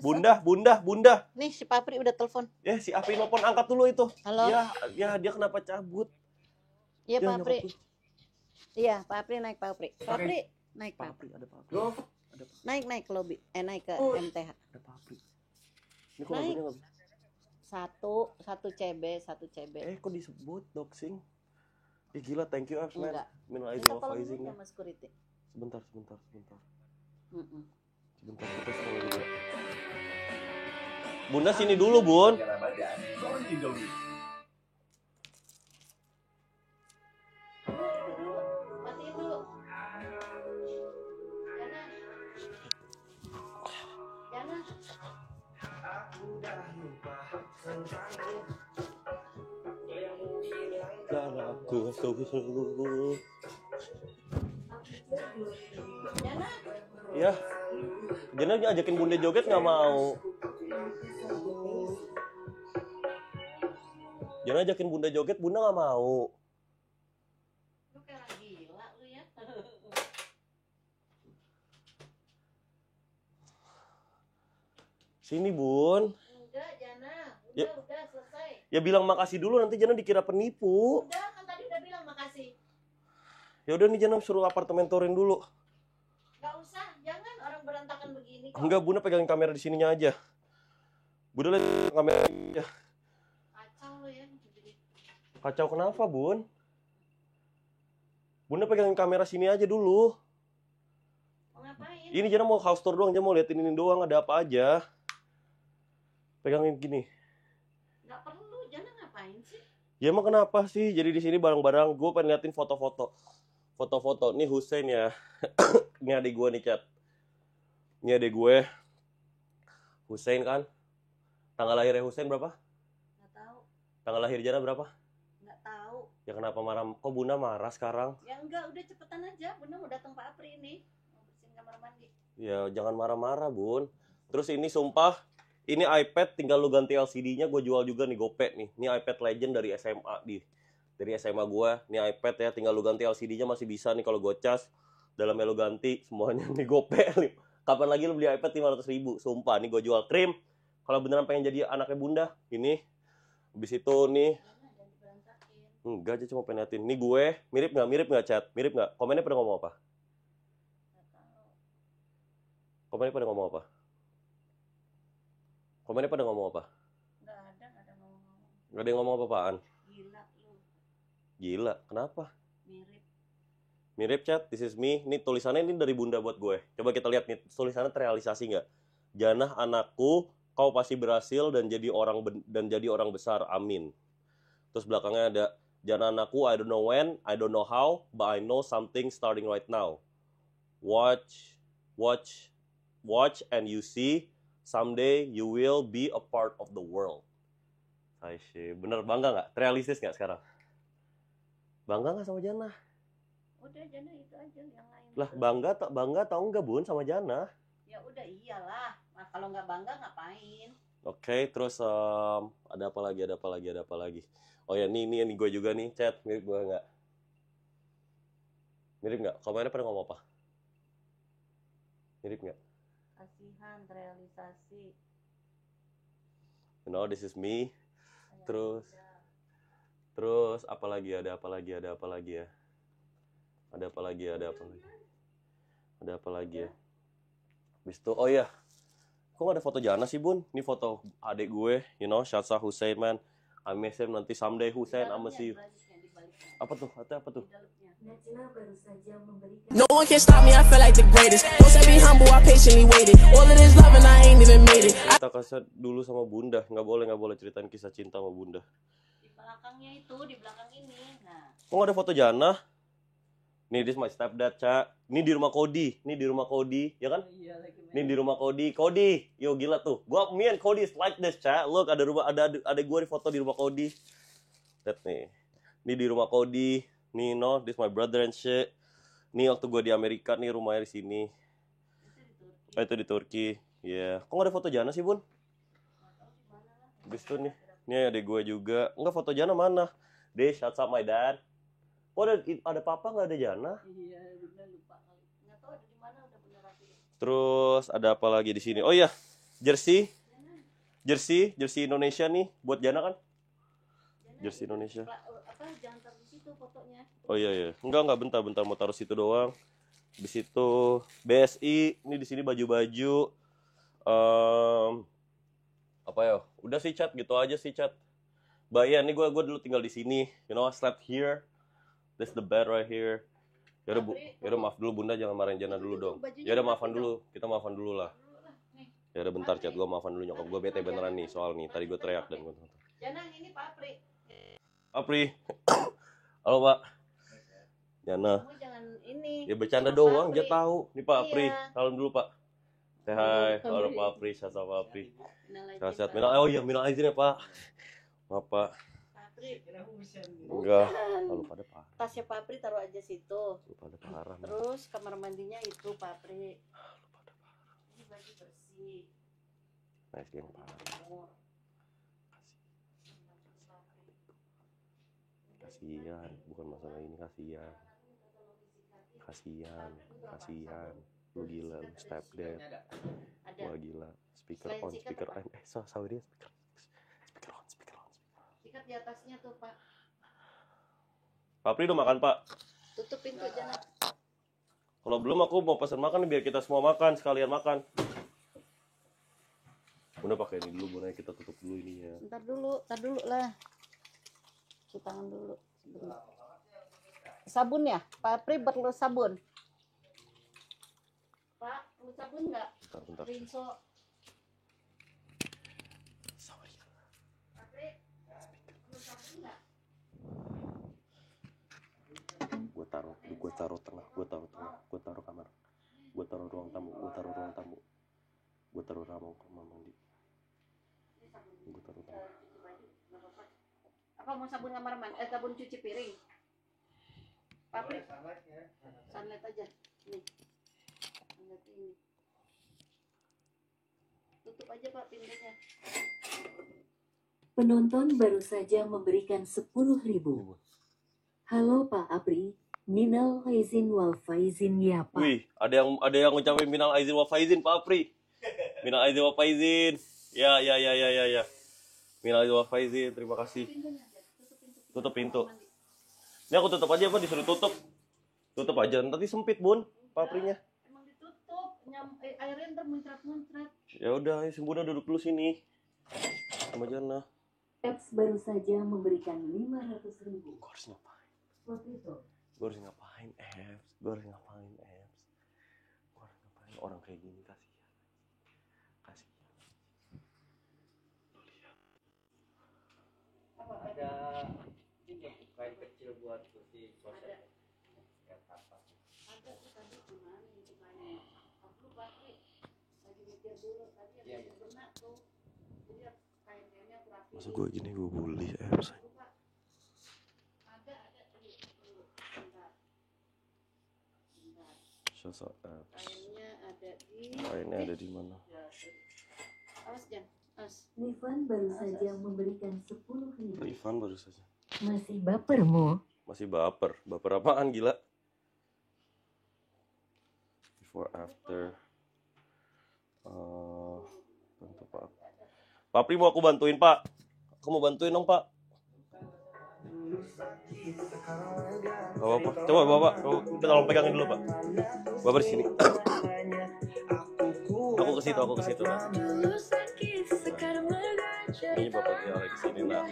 Bunda. Nih si Papri udah telepon. Si Apri nelpon, angkat dulu itu. Halo. Ya dia kenapa cabut? Iya Ya, Papri. nyokap lu. Iya Papri naik Papri. Papri naik Papri. Papri, ada Papri. Ada Papri. Naik ke lobby. Naik ke MTH. Ada Papri. Ini kok Naik. lagunya nggak bisa? Satu CB. Kok disebut doxing? Gila, thank you apps, man. Enggak. Minal Minta aizin wal tolong faizin dulu ya. sama security. Sebentar. Mm-mm. Sebentar kita semua juga. Bunda sini dulu, Bun. Matiin dulu. Jana. Jana. Jana, Ya, Jana ajakin bunda joget nggak mau. Jana ajakin bunda joget, bunda nggak mau. lu kayak orang gila lu ya. Sini bun. Enggak, Jana. Ya. Udah selesai. Ya bilang makasih dulu, nanti Jana dikira penipu. Udah, kan tadi udah bilang makasih. Ya udah nih Jana suruh apartemen touring dulu. Gak usah, jangan orang berantakan begini kok. Enggak, bunda pegangin kamera di sininya aja. Bunda lihat kamera aja. Kacau lu ya. Kacau kenapa bun? Bunda pegangin kamera sini aja dulu. Mau ngapain? Ini Jana mau house tour doang, Jana mau liatin ini doang, ada apa aja. Pegangin gini. Gak perlu, Jana ngapain sih? Ya emang kenapa sih? Jadi di sini bareng-bareng, gue pengen liatin foto-foto. Foto-foto. Nih Hussein ya. Ini adik gue nih, chat. Ini adik gue. Hussein kan? Tanggal lahirnya Hussein berapa? Gak tahu, Tanggal lahir Jana berapa? gak tahu. Ya kenapa marah? Kok bunda marah sekarang? Ya enggak, udah cepetan aja. Bunda mau datang Pak Apri ini. Mau bersihin kamar mandi. Ya jangan marah-marah bun. Terus ini sumpah, ini iPad tinggal lu ganti LCD-nya, gue jual juga nih, gopek nih. Ini iPad Legend dari SMA nih. Dari SMA gue, ini iPad ya, tinggal lu ganti LCD-nya masih bisa nih kalau gue cas. Dalamnya lu ganti, semuanya nih gopek nih. Kapan lagi lu beli iPad 500.000? Sumpah, nih gue jual krim. Kalau beneran pengen jadi anaknya bunda, ini. Habis itu nih, Jana, jangan diberantakin. enggak aja cuma pengen liatin. Nih gue, mirip nggak chat? Mirip nggak? Komennya pada ngomong apa? Gak tahu. Komennya pada ngomong apa? Komennya pada ngomong apa? Gak ada ngomong-ngomong. Gak ada yang ngomong apa-apaan? Gila lu. Gila, kenapa? Mirip. Mirip chat, this is me. Ini tulisannya ini dari bunda buat gue. Coba kita lihat nih, tulisannya terrealisasi nggak? Jana anakku, kau pasti berhasil dan jadi orang besar, amin. Terus belakangnya ada Jana anakku, I don't know when, I don't know how, but I know something starting right now. Watch, and you see, someday you will be a part of the world. Aisyah, bener bangga nggak? Realistis nggak sekarang? Bangga nggak sama Jana? Udah, Jana itu aja yang lain. Lah bangga tau enggak bun sama Jana? Ya udah iyalah. Nah, kalau nggak bangga ngapain? Oke, terus ada apa lagi? Oh ya, nih gue juga nih, chat. Mirip gue nggak? Mirip nggak? Komennya pada ngomong apa? Mirip nggak? Kasihan, terrealisasi. You know, this is me. Sayang Terus Bunda. Terus apa lagi? Ada apa lagi ya? Habis itu, oh iya. Kok gak ada foto Jana sih, Bun? Ini foto adik gue, you know, Syatsa Hussein, man. I miss him nanti someday, Hussein, I'm see you. Apa tuh? Di dalamnya. Najla baru saja memberikan No one can stop me, I feel like the greatest. Don't say be humble, I patiently waited. All of this love and I ain't even made it. Kita kasih dulu sama Bunda. Nggak boleh ceritain kisah cinta sama Bunda. Di belakangnya itu, di belakang ini. Nah, Kok gak ada foto Jana? Nih, this my stepdad, Cak. Ini di rumah Cody, ya kan? iya lagi Ini di rumah Cody, yo gila tuh. Me and Cody is like this, Cak. Look, ada gue di foto di rumah Cody. Lihat nih. Ini di rumah Cody. Nih, no, this my brother and shit. Nih waktu gue di Amerika nih rumahnya di sini. itu di Turki. Itu di Turki. Iya. Kok gak ada foto Jana sih, Bun? Nggak tahu di mana lah. Habis itu nih. Nih ada gue juga. Enggak, foto Jana mana? Deh, shout out my dad. Oh, ada papa nggak ada Jana? Iya, Bunda lupa kali. Nggak tahu ada di mana, udah bener rapi. Terus ada apa lagi di sini? Oh iya, jersey Indonesia nih buat Jana kan? Jersey Indonesia. Jangan taruh di situ fotonya. Oh iya. Enggak, bentar mau taruh situ doang. Di situ BSI, ini di sini baju-baju. Apa ya? Udah sih chat, gitu aja sih chat. Bayan, nih gue dulu tinggal di sini. You know, I slept here. That's the bed right here. Yaudah maaf dulu Bunda, jangan marahin Jana dulu dong. Yaudah maafan dulu, kita maafan dulu lah. Yaudah bentar chat, gue maafan dulu nyokap gue bete beneran nih soal nih. Tadi gue teriak dan gue. Jana, ini Pak Apri. Apri. Halo Pak. Jana. Kamu jangan ini. Ya bercanda Sama doang, Pak dia Apri. tahu. Nih Pak Apri, Iya. salam dulu Pak. Say hi, halo Pak Apri, Syasa Pak Apri. Sehat-sehat. Oh iya, minal aizin ya Pak. Maaf Pak. Pak Papri. Enggak. Lalu pada parah. Tasnya Papri taruh aja situ. Lu pada parah. Man. Terus kamar mandinya itu Papri. Lu pada parah. Ini baju bersih. Nice yang parah. Kasihan, bukan masalah ini, kasihan. Kasihan. Lu gila, lu step dad. Ada. Wah gila. Speaker Selain on, sikat speaker apa? on. Sorry dia speaker on. Sikat di atasnya tuh, Pak. Papri udah makan, Pak? Tutup pintu aja, Nak. Kalau belum aku mau pesan makan biar kita semua makan, sekalian makan. Bunda pakai ini dulu, Bunda, kita tutup dulu ininya. Ntar dulu lah. Cuci tangan dulu. Sebentar. Sabun ya? Papri perlu sabun. Pak, perlu sabun nggak? Bentar. Rinso. Sorry. Papri, perlu sabun nggak? Gue taruh tengah, gue taruh kamar, gue taruh ruang tamu, gue taruh kamar mandi, gue taruh tengah. Apa mau sabun kamar mandi? Sabun cuci piring. Papri, sunlight aja. Nih. Sunlight ini. Tutup aja Pak pintunya. Penonton baru saja memberikan 10.000. Halo Pak Apri, minal aizin wal faizin ya Pak. Wih, ada yang ngucapin minal aizin wa faizin, Pak Apri. Minal aizin wa faizin. Ya. Minal aizin wa faizin, terima kasih. Pintunya aja. Tutup pintu. Ini aku tutup aja, Bun, disuruh tutup. Tutup aja, nanti sempit, Bun, Pak Aprinya. Emang ditutup, airnya ntar muncrat-muncrat. Ya udah, si Bunda duduk dulu sini. Sama Jana. Apps baru saja memberikan 500.000. Gue harus ngapain? Waktu itu, Gue harus ngapain, Apps? Orang kayak gini, kasihan. Lu lihat. Ada ini kain kecil buat kursi Ada. kayak apa? Ada tuh tadi gimana itu kayaknya. Aku Papri lagi mikir dulu tadi Iya, ada benak tuh. Jadi kain-kainnya aku rapiin. Masa gue gini gue bully, Apps? Lupa. Ada dulu. Bentar. Shut up, Apps. Kainnya ada di mana? Awas Jan. Awas. Nivan baru saja memberikan 10.000. Rifan baru saja. Masih bapermu? Masih baper. Baper apaan, gila? Before, after. Bantu, Pak. Papri mau aku bantuin, Pak. Aku mau bantuin dong, Pak. Gak apa-apa. Coba, Bapak. Kita tolong pegangin dulu, Pak. Bapak di sini. Aku ke situ, Pak. Ini Bapak dia lagi di sini, nah.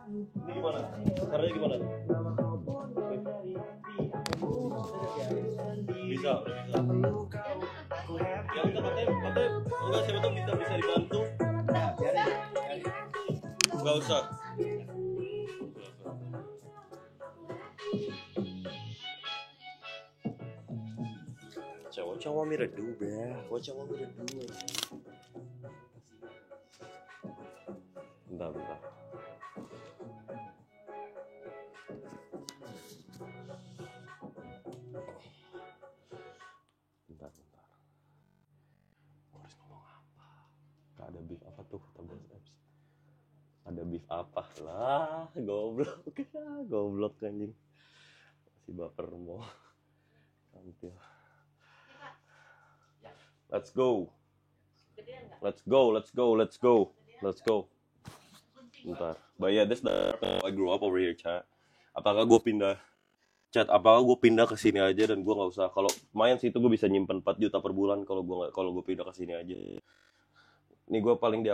Ini gimana? Caranya gimana? Bisa. Ya enggak, katanya enggak, siapa tahu bisa dibantu. Enggak usah. What you want me to do, bruh? What you want me to do? Bentar. Harus ngomong apa? Gak ada beef apa tuh, tabel apps. Ada beef apa? Lah, goblok anjing. Masih baper mau tampil. Let's go. Bentar. But yeah, this the I grew up over here, chat. Apakah gue pindah ke sini aja dan gue nggak usah, kalau main situ gue bisa nyimpen 4 juta per bulan kalau gue pindah ke sini aja. Ini gue paling di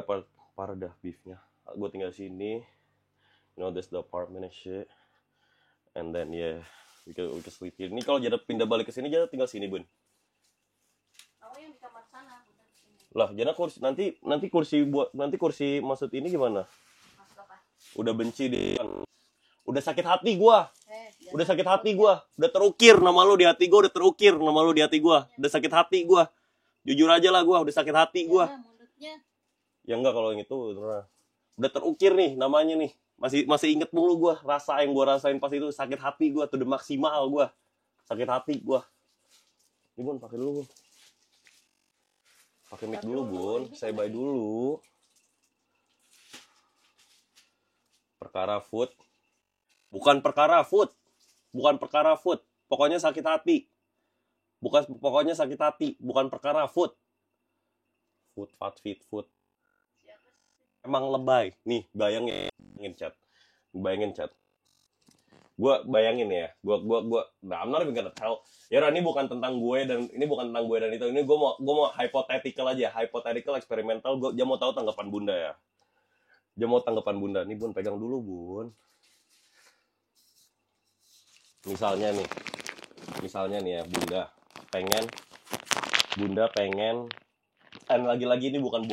parah dah beefnya. Gue tinggal sini. You know, this the apartment and shit. And then yeah, we can sleep here. Ini kalau Jada pindah balik ke sini, Jada tinggal sini, Bun. Lah, Jana kursi nanti kursi maksud ini gimana? Masuk apa? Udah benci deh. Udah sakit hati gua. Udah terukir nama lu di hati gua, Udah sakit hati gua. Jujur aja lah gue, udah sakit hati gue. Ya, mulutnya. Ya enggak kalau yang itu udah terukir nih namanya nih. Masih inget mulu gue rasa yang gue rasain pas itu, sakit hati gue tuh udah maksimal gue. Sakit hati gue. Ini Bun pakai dulu. Pakai mic dulu Bun, saya bye dulu. Perkara food. Bukan perkara food. Bukan perkara food. Pokoknya sakit hati. Pokoknya sakit hati, bukan perkara food. Food, fat, fit, food. Emang lebay. Nih, bayangin chat. Bayangin chat. Gua bayangin ya. Nah, I'm not even gonna tell. Ya udah, ini bukan tentang gue dan itu. Ini gue mau hypothetical aja, hypothetical eksperimental. Dia mau tahu tanggapan Bunda ya. Dia mau tanggapan Bunda. Nih Bun, pegang dulu Bun. Misalnya nih ya, Bunda pengen, dan lagi-lagi ini bukan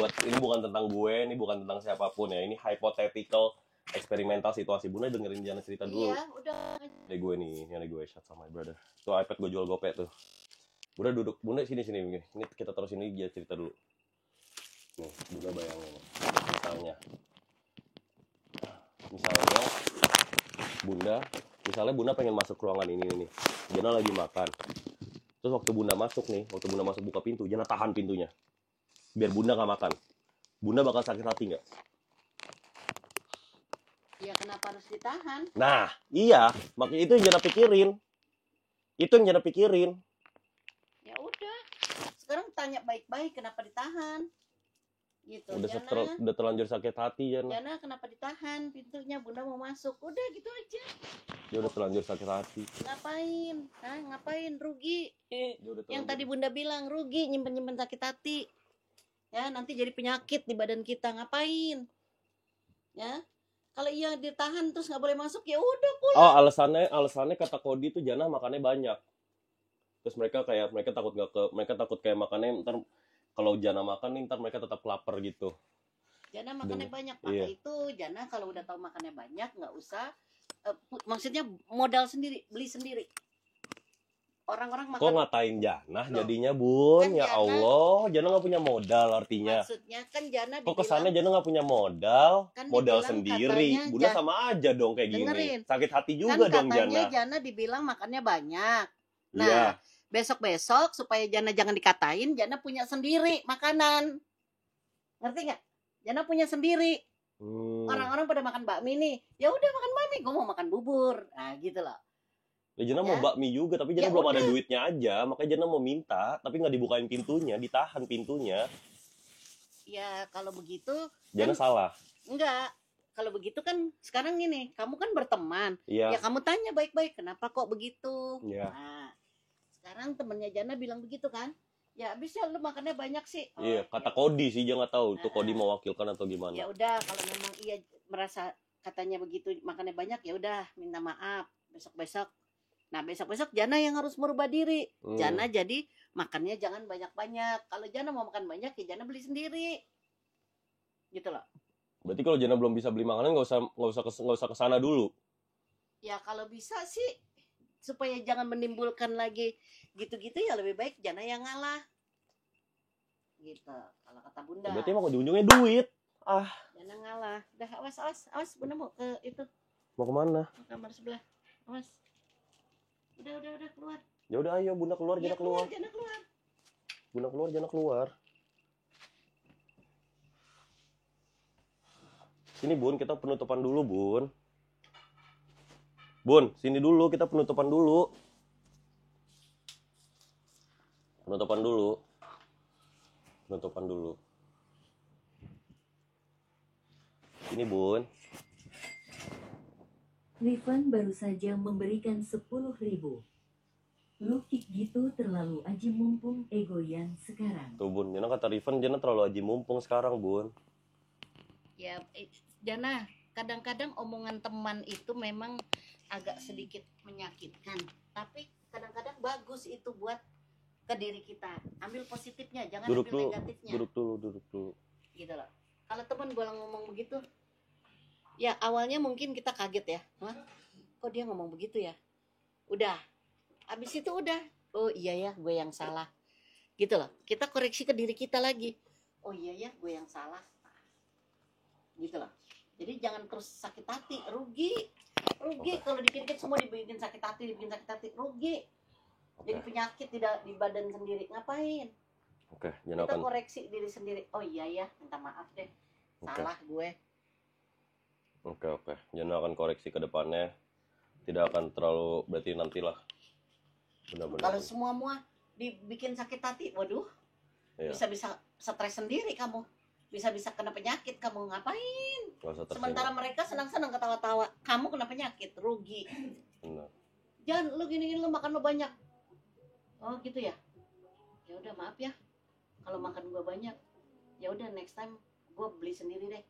tentang gue, ini bukan tentang siapapun ya, ini hypothetical eksperimental situasi. Bunda dengerin Jana cerita dulu. Iya, udah. Ini gue shut sama my brother. Tuh iPad gue jual gope tuh. Bunda duduk, Bunda sini ini kita terus ini dia cerita dulu. Nih, Bunda bayangin misalnya Bunda pengen masuk ruangan ini nih. Jana lagi makan. Terus waktu Bunda masuk buka pintu, Jana tahan pintunya. Biar Bunda gak makan. Bunda bakal sakit hati gak? Ya kenapa harus ditahan? Nah, iya. Makanya itu yang Jana pikirin. Ya udah. Sekarang tanya baik-baik kenapa ditahan. Gitu. Udah terlanjur sakit hati Jana. Jana kenapa ditahan pintunya? Bunda mau masuk. Udah gitu aja. Dia udah terlanjur sakit hati. Ngapain? Ngapain? Rugi. Yang tadi terlanjur. Bunda bilang rugi nyimpen sakit hati. Ya, nanti jadi penyakit di badan kita. Ngapain? Ya. Kalau iya ditahan terus nggak boleh masuk, ya udah pulang. Oh, alasannya kata Kodi tuh Jana makannya banyak. Terus mereka takut kayak makannya ntar kalau Jana makan nih ntar mereka tetap lapar gitu. Jana makannya banyak, iya. Itu Jana kalau udah tahu makannya banyak nggak usah maksudnya modal sendiri, beli sendiri. Orang-orang makan. Kok ngatain Jana jadinya Bun? Kan ya Jana, Allah, Jana nggak punya modal artinya. Maksudnya kan Jana Kok kesannya Jana nggak punya modal, kan modal dibilang sendiri. katanya Bunda sama aja dong kayak gini. Dengerin. Sakit hati juga kan dong katanya Jana. Jana dibilang makannya banyak. Nah, Iya. besok-besok supaya Jana jangan dikatain, Jana punya sendiri makanan. Ngerti nggak? Jana punya sendiri. Orang-orang pada makan bakmi nih. Ya udah makan bakmi, gue mau makan bubur. Nah, gitu loh. Ya Jana mau bakmi juga, tapi Jana Ya belum udah. ada duitnya aja. Makanya Jana mau minta, tapi nggak dibukain pintunya, ditahan pintunya. Ya kalau begitu Jana salah. enggak. Kalau begitu kan sekarang gini, kamu kan berteman. Iya. Ya kamu tanya baik-baik, kenapa kok begitu? Iya. Nah, sekarang temennya Jana bilang begitu kan? Ya abisnya lu makannya banyak sih. Iya, kata ya. Kodi sih, dia nggak tahu. Tuh Nah, Kodi mewakilkan atau gimana. Ya udah, kalau memang ia merasa katanya begitu makannya banyak, ya udah minta maaf besok-besok. Nah besok-besok Jana yang harus merubah diri. Jana jadi makannya jangan banyak-banyak. Kalau Jana mau makan banyak ya Jana beli sendiri. Gitu loh. Berarti kalau Jana belum bisa beli makanan nggak usah kesana dulu. Ya kalau bisa sih supaya jangan menimbulkan lagi gitu-gitu ya lebih baik Jana yang ngalah. Gitu. Kalau kata Bunda. Berarti emang ujung-ujungnya duit. Jana ngalah. Udah awas Bunda mau ke itu. Mau kemana? Ke kamar sebelah. Awas. Udah keluar. Ya udah ayo Bunda keluar, Ya, Jana keluar. Jana keluar. Bunda keluar, Jana keluar. Sini Bun, kita penutupan dulu Bun. Bun, sini dulu, kita penutupan dulu. Penutupan dulu. Ini Bun. Rifan baru saja memberikan 10.000. Lu kick gitu terlalu aji mumpung egoyan sekarang. Tuh Bun, Jana kata Rifan, Jana terlalu aji mumpung sekarang Bun. Ya, Jana, kadang-kadang omongan teman itu memang agak sedikit menyakitkan. Tapi kadang-kadang bagus itu buat ke diri kita. Ambil positifnya, jangan Duduk ambil dulu, negatifnya. duduk dulu. Gitu loh. Kalau teman gue ngomong begitu, ya awalnya mungkin kita kaget ya. Hah? Kok dia ngomong begitu ya? Udah. Habis itu udah. Oh iya ya, gue yang salah. Gitu loh. Kita koreksi ke diri kita lagi. Oh iya ya, gue yang salah. Gitu loh. Jadi jangan terus sakit hati, rugi. Kalau dikit-dikit semua dibikin sakit hati, rugi. Jadi penyakit tidak di badan sendiri. Ngapain? Oke, Kita Jana akan koreksi diri sendiri. Oh iya ya, minta maaf deh. Salah gue. Oke. Jana akan koreksi ke depannya. Tidak akan terlalu, berarti nantilah. Benar-benar. Kalau semua dibikin sakit hati, waduh. Iya. Bisa stres sendiri kamu. Bisa kena penyakit kamu. Ngapain? Nggak usah tersinggung. Sementara mereka senang-senang ketawa-tawa. Kamu kena penyakit, rugi. Benar. Jangan lu gini-gini, lu makan lu banyak. Oh gitu ya. Ya udah maaf ya. Kalau makan gua banyak, ya udah next time gua beli sendiri deh.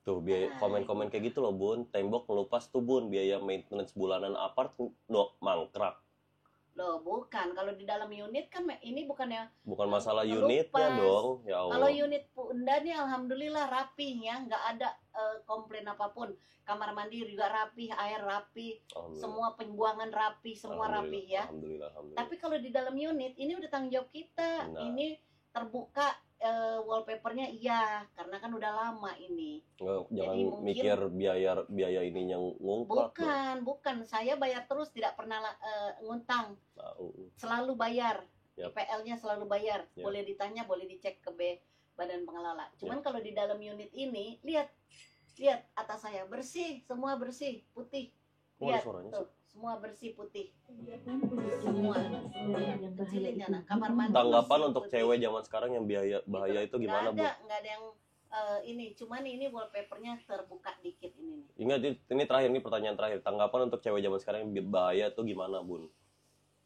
Tuh, biaya komen-komen kayak gitu loh, Bun. Tembok ngelupas tuh, Bun. Biaya maintenance bulanan apart mangkrak. Loh bukan, kalau di dalam unit kan ini bukannya Bukan masalah ngelupas. unitnya dong, ya Allah. Kalau unit Bunda nih alhamdulillah rapih ya, nggak ada komplain apapun. Kamar mandi juga rapih, air rapih, Alhamdulillah. semua pembuangan rapih, semua rapih ya. Alhamdulillah. Tapi kalau di dalam unit ini udah tanggung jawab kita. Benar. Ini terbuka wallpapernya iya, karena kan udah lama ini. Jangan mungkin- mikir biaya ininya ngungkrak. Bukan. Saya bayar terus, tidak pernah nguntang. Selalu bayar. Yap. IPL-nya selalu bayar. Yap. Boleh ditanya, boleh dicek ke Badan Pengelola. Cuman kalau di dalam unit ini, lihat atas saya bersih, semua bersih, putih. Oh, ada Lihat suaranya tuh, semua bersih putih. Semua. Kecilin Jana. Kamar mandi. Tanggapan bersih, untuk putih. cewek zaman sekarang yang bahaya itu gimana, Bu? Nggak ada yang ini. Cuman ini wallpapernya terbuka dikit ini nih. Ingat, ini terakhir, ini pertanyaan terakhir. Tanggapan untuk cewek zaman sekarang yang bahaya itu gimana, Bun?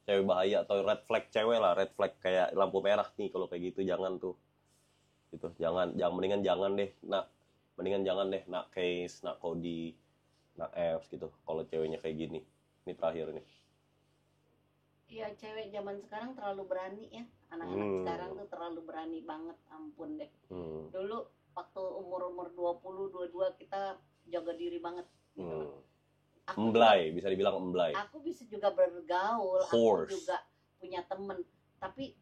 Cewek bahaya atau red flag cewek lah, red flag kayak lampu merah nih kalau kayak gitu, jangan tuh. Gitu. Jangan mendingan jangan deh. Mendingan jangan deh nak Case, nak Cody, nak Fs gitu. Kalau ceweknya kayak gini. Ini terakhir nih. Iya, cewek zaman sekarang terlalu berani ya. Anak-anak sekarang tuh terlalu berani banget, ampun deh. Dulu waktu umur 20, 22 kita jaga diri banget gitu. Emblay, bisa dibilang emblay. Aku bisa juga bergaul, Horse. aku juga punya temen. Tapi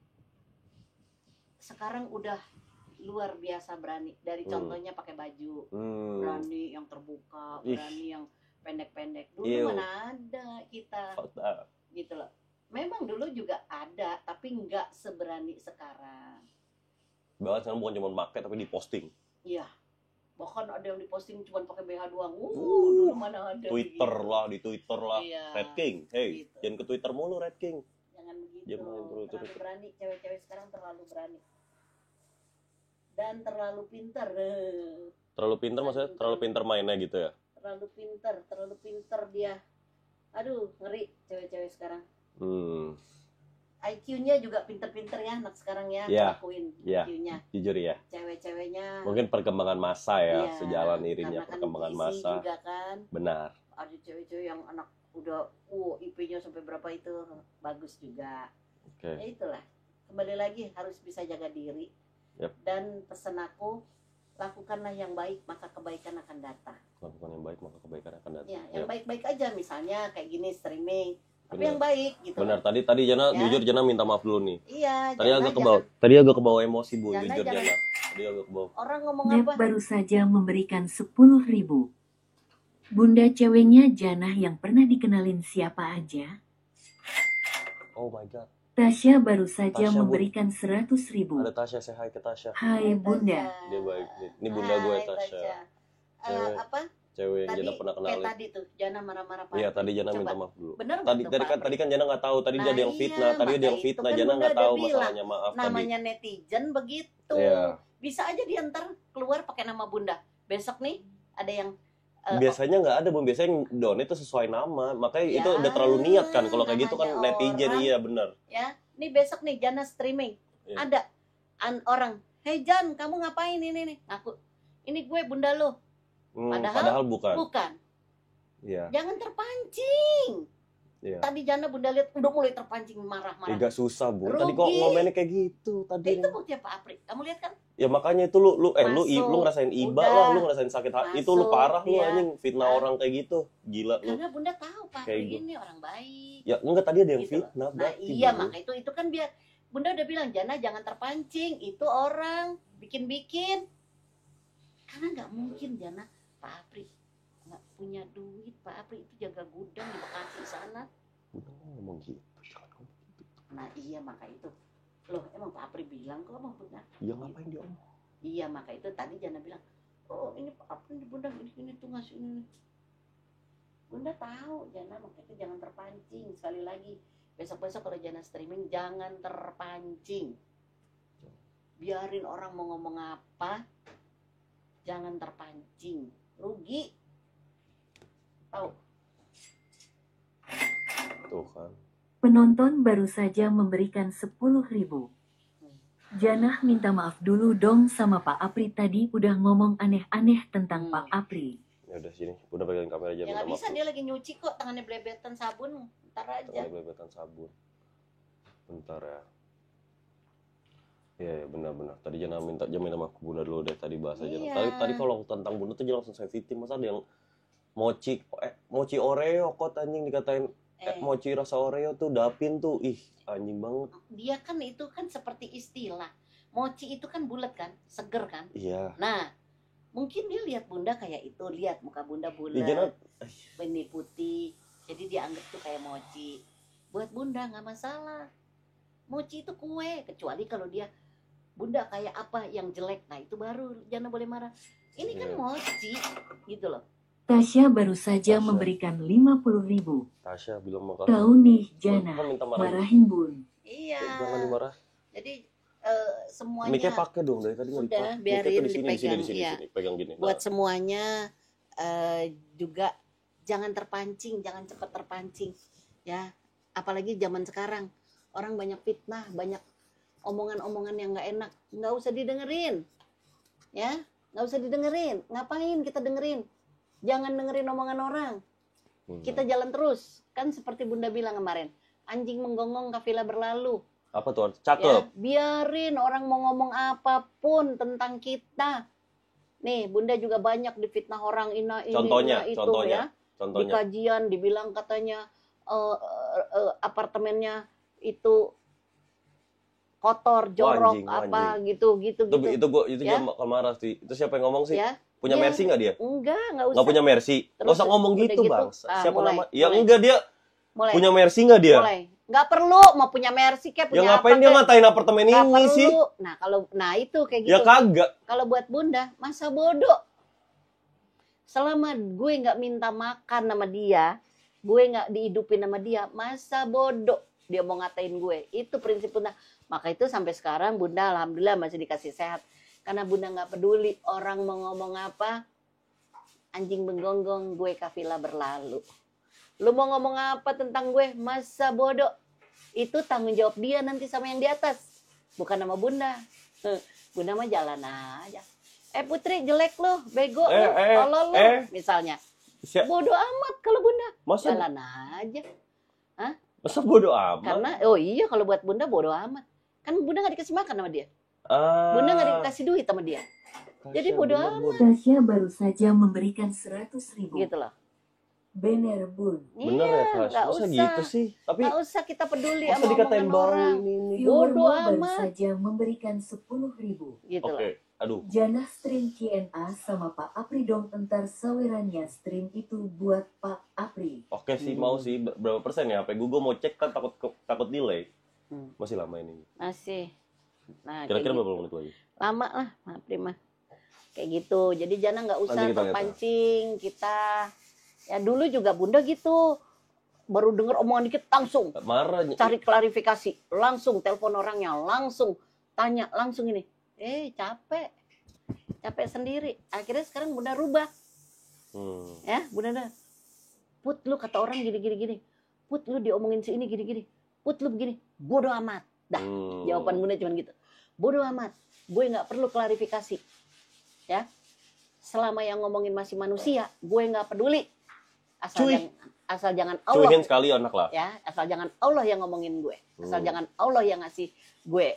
sekarang udah luar biasa berani. Dari contohnya pakai baju, berani yang terbuka, berani yang pendek-pendek. Dulu Ew. mana ada kita gitu loh. Memang dulu juga ada, tapi nggak seberani sekarang. Bahkan sekarang bukan cuma pakai tapi diposting. Iya. Bahkan ada yang diposting cuma pakai BH doang. Dulu mana ada. Twitter begitu. lah, di Twitter lah. Iya. Red King, hey, Gitu. jangan ke Twitter mulu Red King. Jangan begitu. Jangan Terlalu terus. berani, cewek-cewek sekarang terlalu berani. Dan terlalu pintar. Terlalu pinter maksudnya, terlalu pinter mainnya gitu ya. Terlalu pintar dia. Aduh, ngeri cewek-cewek sekarang. IQ-nya juga pinter-pinter ya anak sekarang ya, Iya. ngelakuin Iya. IQ-nya. Jujur ya. Cewek-ceweknya Mungkin perkembangan masa ya, iya, sejalan iringnya karena kan perkembangan gizi masa. juga kan. Benar. Ada cewek-cewek yang anak udah IP-nya sampai berapa itu bagus juga. Oke. Ya itulah. Kembali lagi harus bisa jaga diri. Yap. Dan pesan aku, lakukanlah yang baik maka kebaikan akan datang. Lakukan yang baik maka kebaikan akan datang. Ya, yang Yap. baik-baik aja misalnya kayak gini streaming. Tapi Benar. yang baik gitu. Benar. Tadi Jana Ya. jujur Jana minta maaf dulu nih. Iya, Tadi jangan- agak kebawa. Tadi agak kebawa emosi, Bu. Jana, Jujur jangan. Jana. Tadi agak kebawa. orang ngomong Nep apa? baru saja memberikan 10.000. Bunda ceweknya Janah yang pernah dikenalin siapa aja? Oh my god. Tasya baru saja Tasya, Bu. memberikan 100.000. Ada Tasya, say hi ke Tasya. Hai Bunda. Tasya. Dia baik nih. Ini bunda gue Hai, Tasya. Cewek. Apa? Cewek yang Tadi Jana pernah kayak kenalin. tadi tuh, Jana marah-marah Pak. Iya, tadi Jana Coba. minta maaf dulu. Bener Tadi nggak tuh, Pak? tadi kan Jana nggak tahu, tadi Nah, ada yang iya, fitnah, tadi ada yang makanya itu fitnah, kan Jana Bunda nggak udah tahu bilang. masalahnya, maaf tadi. Namanya netizen begitu. Iya. Bisa aja dia ntar keluar pakai nama Bunda. Besok nih ada yang Biasanya nggak ada, Bu. Biasanya yang donate itu sesuai nama. Makanya Ya, itu udah terlalu niat kan. Kalau kayak gitu kan namanya netizen, orang. iya bener. ya, nih besok nih Jana streaming. Iya. Ada orang, "Hey Jan, kamu ngapain ini nih?" Aku, "Ini gue Bunda lo." Padahal bukan. Bukan. Iya. Jangan terpancing. Iya. Tadi Jana Bunda lihat udah mulai terpancing marah-marah. Agak susah, Bu. Tadi kok Rugi. ngomennya kayak gitu tadi. Itu bukti apa, Apri? Kamu lihat kan? Ya makanya itu lu lu Masuk. ngerasain iba Udah. lah, lu ngerasain sakit hati. Itu lu Masuk, parah lu dia. anjing fitnah Hah? orang kayak gitu. Gila lu. Karena Bunda tahu Pak Kayak Apri ini orang baik. Ya enggak, tadi ada yang Gitu loh. fitnah Nah, berarti. iya, Bu. maka itu kan Bunda udah bilang, Jana jangan terpancing, itu orang bikin-bikin. Karena nggak mungkin Jana, Pak Apri nggak punya duit. Pak Apri itu jaga gudang di Bekasi sana. Bunda ngomong gitu, jangan ngomong gitu. Nah iya maka itu. Loh emang Pak Apri bilang kok sama Bunda. Ya ngapain dia omong? Iya maka itu tadi Jana bilang, oh ini Pak Apri Bunda ini tuh ngasih ini. Bunda tahu Jana, maka itu jangan terpancing. Sekali lagi besok-besok kalau Jana streaming jangan terpancing. Biarin orang mau ngomong apa, jangan terpancing. Rugi. Tahu? Tuh kan. Penonton baru saja memberikan 10.000. Janah minta maaf dulu dong sama Pak Apri, tadi udah ngomong aneh-aneh tentang Pak Apri. Ya udah sini, Bunda pegangin kamera aja. Ya nggak bisa, dia lagi nyuci kok, tangannya belebetan sabun. Ntar aja. Tangannya belebetan sabun. Bentar ya. Iya, benar-benar. Tadi Jana minta maaf ke Bunda dulu deh, tadi bahasa Iya. Jana. Tadi kalau tentang Bunda tuh Jana langsung sensitif. Masa ada yang mochi Oreo kok anjing dikatain mochi rasa Oreo tuh Dapin tuh. Ih, anjing banget. Dia kan itu kan seperti istilah. Mochi itu kan bulat kan, seger kan. Iya. Nah, mungkin dia lihat Bunda kayak itu, lihat muka Bunda Ih, Jana, bulat, benih putih. Jadi dia anggap tuh kayak mochi. Buat Bunda nggak masalah. Mochi itu kue, kecuali kalau dia Bunda kayak apa yang jelek, nah itu baru Jana boleh marah. Ini kan Iya. mochi, gitu loh. Tasya baru saja Tasya. memberikan 50.000. Tasya bilang makasih. Tahu nih Jana, Kan minta marah. marahin Bun. Iya. Jangan dimarah. Jadi semuanya Mic-nya pakai dong dari tadi nggak udah, dipakai. biarin Mic-nya tuh di sini, dipegang, di sini, iya. sini. Pegang gini. buat Nah, semuanya juga jangan terpancing, jangan cepat terpancing ya. Apalagi zaman sekarang orang banyak fitnah, banyak omongan-omongan yang nggak enak, nggak usah didengerin ya, nggak usah didengerin. Ngapain kita dengerin? Jangan dengerin omongan orang, kita jalan terus. Kan seperti Bunda bilang kemarin, anjing menggonggong kafilah berlalu. apa tuh? Ya, Cakep. biarin orang mau ngomong apapun tentang kita. Nih, Bunda juga banyak difitnah orang ini Contohnya, itu contohnya, ya. Di Contohnya. kajian dibilang katanya apartemennya itu kotor, jorok, anjing, apa anjing. gitu Itu Ya. dia bakal marah sih. Itu siapa yang ngomong sih? ya. Punya Ya. Mercy nggak dia? Nggak usah. Nggak punya Mercy. Terus Nggak usah ngomong udah gitu, gitu, Bang. Siapa mulai, nama? Ya mulai. enggak, dia Mulai. punya Mercy nggak dia? Mulai. Nggak perlu mau punya Mercy kayak Ya punya ngapain apa dia kek. ngatain apartemen Nggak ini perlu. sih? Nah itu kayak gitu. Ya kagak. Kalau buat Bunda, masa bodoh. Selama gue nggak minta makan sama dia, gue nggak dihidupin sama dia, masa bodoh dia mau ngatain gue. Itu prinsip Bunda. Maka itu sampai sekarang Bunda alhamdulillah masih dikasih sehat. Karena Bunda nggak peduli orang mau ngomong apa, anjing menggonggong, gue kafilah berlalu. Lu mau ngomong apa tentang gue, masa bodoh. Itu tanggung jawab dia nanti sama yang di atas. Bukan sama Bunda. Bunda mah jalan aja. Putri jelek lo, bego lo, tolol lo, misalnya. Bodoh amat kalau Bunda. Masa Jalan aja. masa bodoh amat? Karena, oh iya kalau buat Bunda bodoh amat. Kan Bunda gak dikasih makan sama dia. Bunda gak dikasih duit sama dia. Jadi bodoh amat. Tasya baru saja memberikan 100.000. Gitu loh. Bener Bun. Bener ya, Iya, Tas? nggak Masa usah. gitu sih? Tapi Nggak usah kita peduli masa sama dikatain omongan bau orang. ini? Viewermu Bodoh baru amat. saja memberikan 10.000. Gitu Oke, loh. aduh. Janah stream Q&A sama Pak Apri dong, entar sawerannya stream itu buat Pak Apri. Oke sih, mau sih. Berapa persen ya? Apa gue mau cek kan takut delay. Hmm. Masih lama ini. Masih. Nah, Kira-kira kayak berapa gitu. menit lagi? Lama lah, Prima. Kayak gitu. Jadi Jana nggak usah Nanti kita lihat, terpancing kita. Ya dulu juga Bunda gitu. Baru denger omongan dikit langsung Marah. cari klarifikasi, langsung telepon orangnya, langsung tanya, langsung ini. Capek sendiri. Akhirnya sekarang Bunda rubah. Ya, Bunda dah. Put lu kata orang gini. Put lu diomongin si ini gini. Put lu begini. Bodoh amat. Dah, jawaban Bunda cuma gitu. Bodoh amat. Gue nggak perlu klarifikasi. Ya. Selama yang ngomongin masih manusia, gue nggak peduli. Asal jangan Allah. Cuihin sekali anak lah. Ya, asal jangan Allah yang ngomongin gue. Asal jangan Allah yang ngasih gue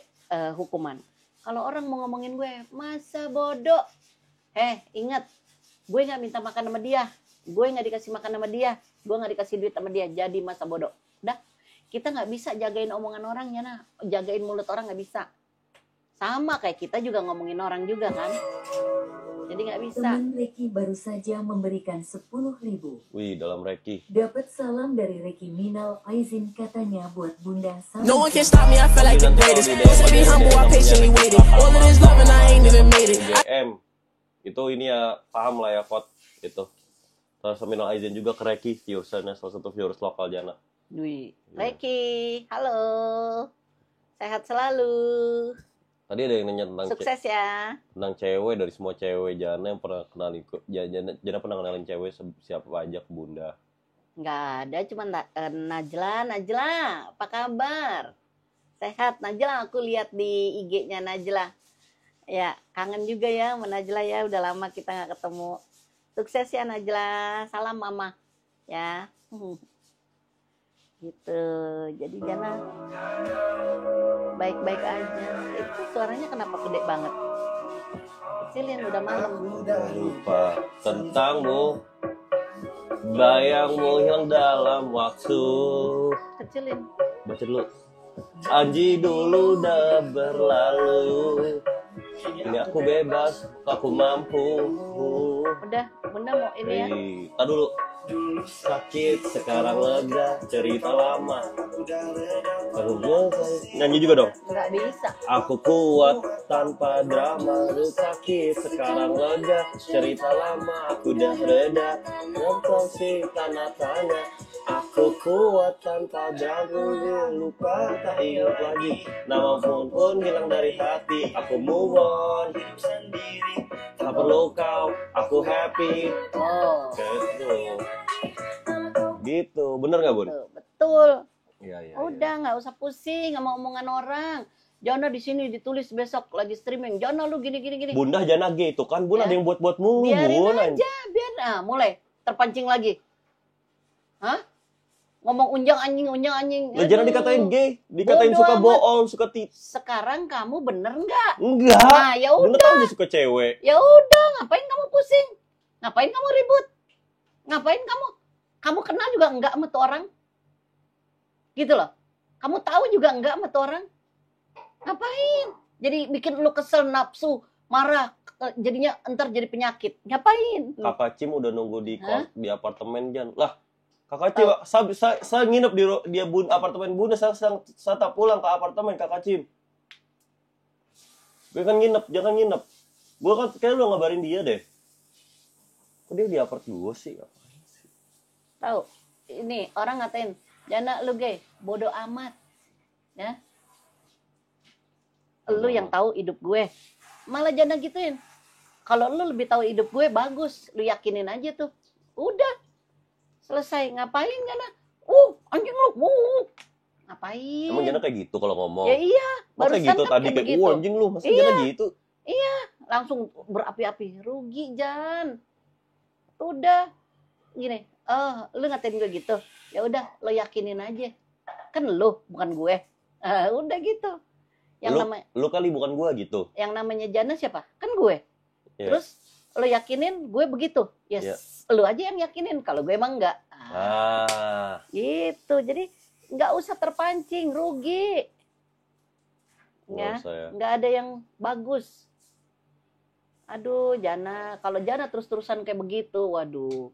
hukuman. Kalau orang mau ngomongin gue, masa bodoh. Ingat, gue nggak minta makan sama dia. Gue nggak dikasih makan sama dia. Gue nggak dikasih duit sama dia. Jadi masa bodoh. Udah, Kita nggak bisa jagain omongan orang ya, nah. Jagain mulut orang nggak bisa. Sama kayak kita juga ngomongin orang juga kan. Jadi nggak bisa. Teman Reki baru saja memberikan 10.000. Wih, dalam Reki. Dapat salam dari Reki minal aizin katanya buat Bunda salam. No one can stop me, I feel like the greatest. Once I be humble, I patiently waited. All of this love and I ain't even made it. GM. Itu ini ya, paham lah ya, Kot. Itu. Terus minal aizin juga ke Reki, viewersnya salah satu viewers lokal Jana. Dwi, Reki, halo. Sehat selalu. Tadi ada yang nanya tentang Sukses ya. tentang cewek, dari semua cewek Jana yang pernah kenalin Jana pernah kenalin cewek siapa aja ke Bunda? Nggak ada, cuma Najla, apa kabar? Sehat, Najla, aku lihat di IG-nya Najla. Ya, kangen juga ya sama Najla ya, udah lama kita nggak ketemu. Sukses ya Najla, salam mama. Ya, gitu. Jadi Jana baik-baik aja. Itu suaranya kenapa gede banget? Kecilin, udah malam. Lupa tentangmu, bayangmu hilang dalam waktu. Kecilin. Baca dulu. Anji dulu udah berlalu. Ini aku bebas, aku mampu. Udah, Bunda mau ini ya. Tar dulu. Sakit sekarang lega, cerita lama. Aku nyanyi juga dong. Nggak bisa. Aku kuat tanpa drama. Lu sakit sekarang lega, cerita lama. Aku udah reda, nonton sih tanda tanya. Aku kuat tanpa drama. Lupa tak ingat lagi. Nama pun hilang dari hati. Aku move on, hidup sendiri. Tak perlu kau, aku happy. Oh, Gitu, bener nggak Bun? betul. Iya. Udah, nggak usah pusing sama omongan orang. Jono di sini ditulis besok lagi streaming. Jono lu gini. Bunda Jana gitu kan, Bun Ya. ada yang buat mulu, Biarin Bun. aja, biar. Nah, mulai terpancing lagi. Hah? Ngomong unjang anjing. Lah Jana Aduh. dikatain gay, dikatain Bodo suka amat. bohong, suka Sekarang kamu bener nggak? Enggak. Nah, ya Bunda udah. tahu dia suka cewek. Ya udah, ngapain kamu pusing? Ngapain kamu ribut? Ngapain kamu kenal juga enggak sama tuh orang? Gitu loh. Kamu tahu juga enggak sama tuh orang? Ngapain? Jadi bikin lu kesel, nafsu, marah, jadinya entar jadi penyakit. Ngapain? Kakak Cim udah nunggu di Hah? di apartemen Jan. Lah, Kakak Cim, saya nginep di apartemen Bunda, saya tak pulang ke apartemen Kakak Cim. Gue kan nginep, jangan nginep. Gue kan kayaknya udah ngabarin dia deh. Kok dia di apart gue sih? Tahu? Ini orang ngatain, Jana lu gay, bodoh amat. Ya. Lu yang tahu hidup gue. Malah Jana gituin. Kalau lu lebih tahu hidup gue, bagus. Lu yakinin aja tuh. Udah. Selesai. Ngapain Jana? Anjing lu. Ngapain? Emang Jana kayak gitu kalau ngomong? Ya iya. Masa Barusan gitu kan tadi kayak begitu. anjing lu, masa Iya. Jana gitu? Langsung berapi-api. Rugi Jan. Udah. Gini. Lu ngatain gue gitu. Ya udah, lo yakinin aja. Kan lu, bukan gue. Udah gitu. Lu kali bukan gua gitu. Yang namanya Jana siapa? Kan gue. Iya. Terus lo yakinin gue begitu. Yes. Iya. Lu aja yang yakinin. Kalau gue emang enggak. Gitu. Jadi nggak usah terpancing. Rugi. Ya. Nggak ada yang bagus. Aduh, Jana. Kalau Jana terus-terusan kayak begitu, waduh.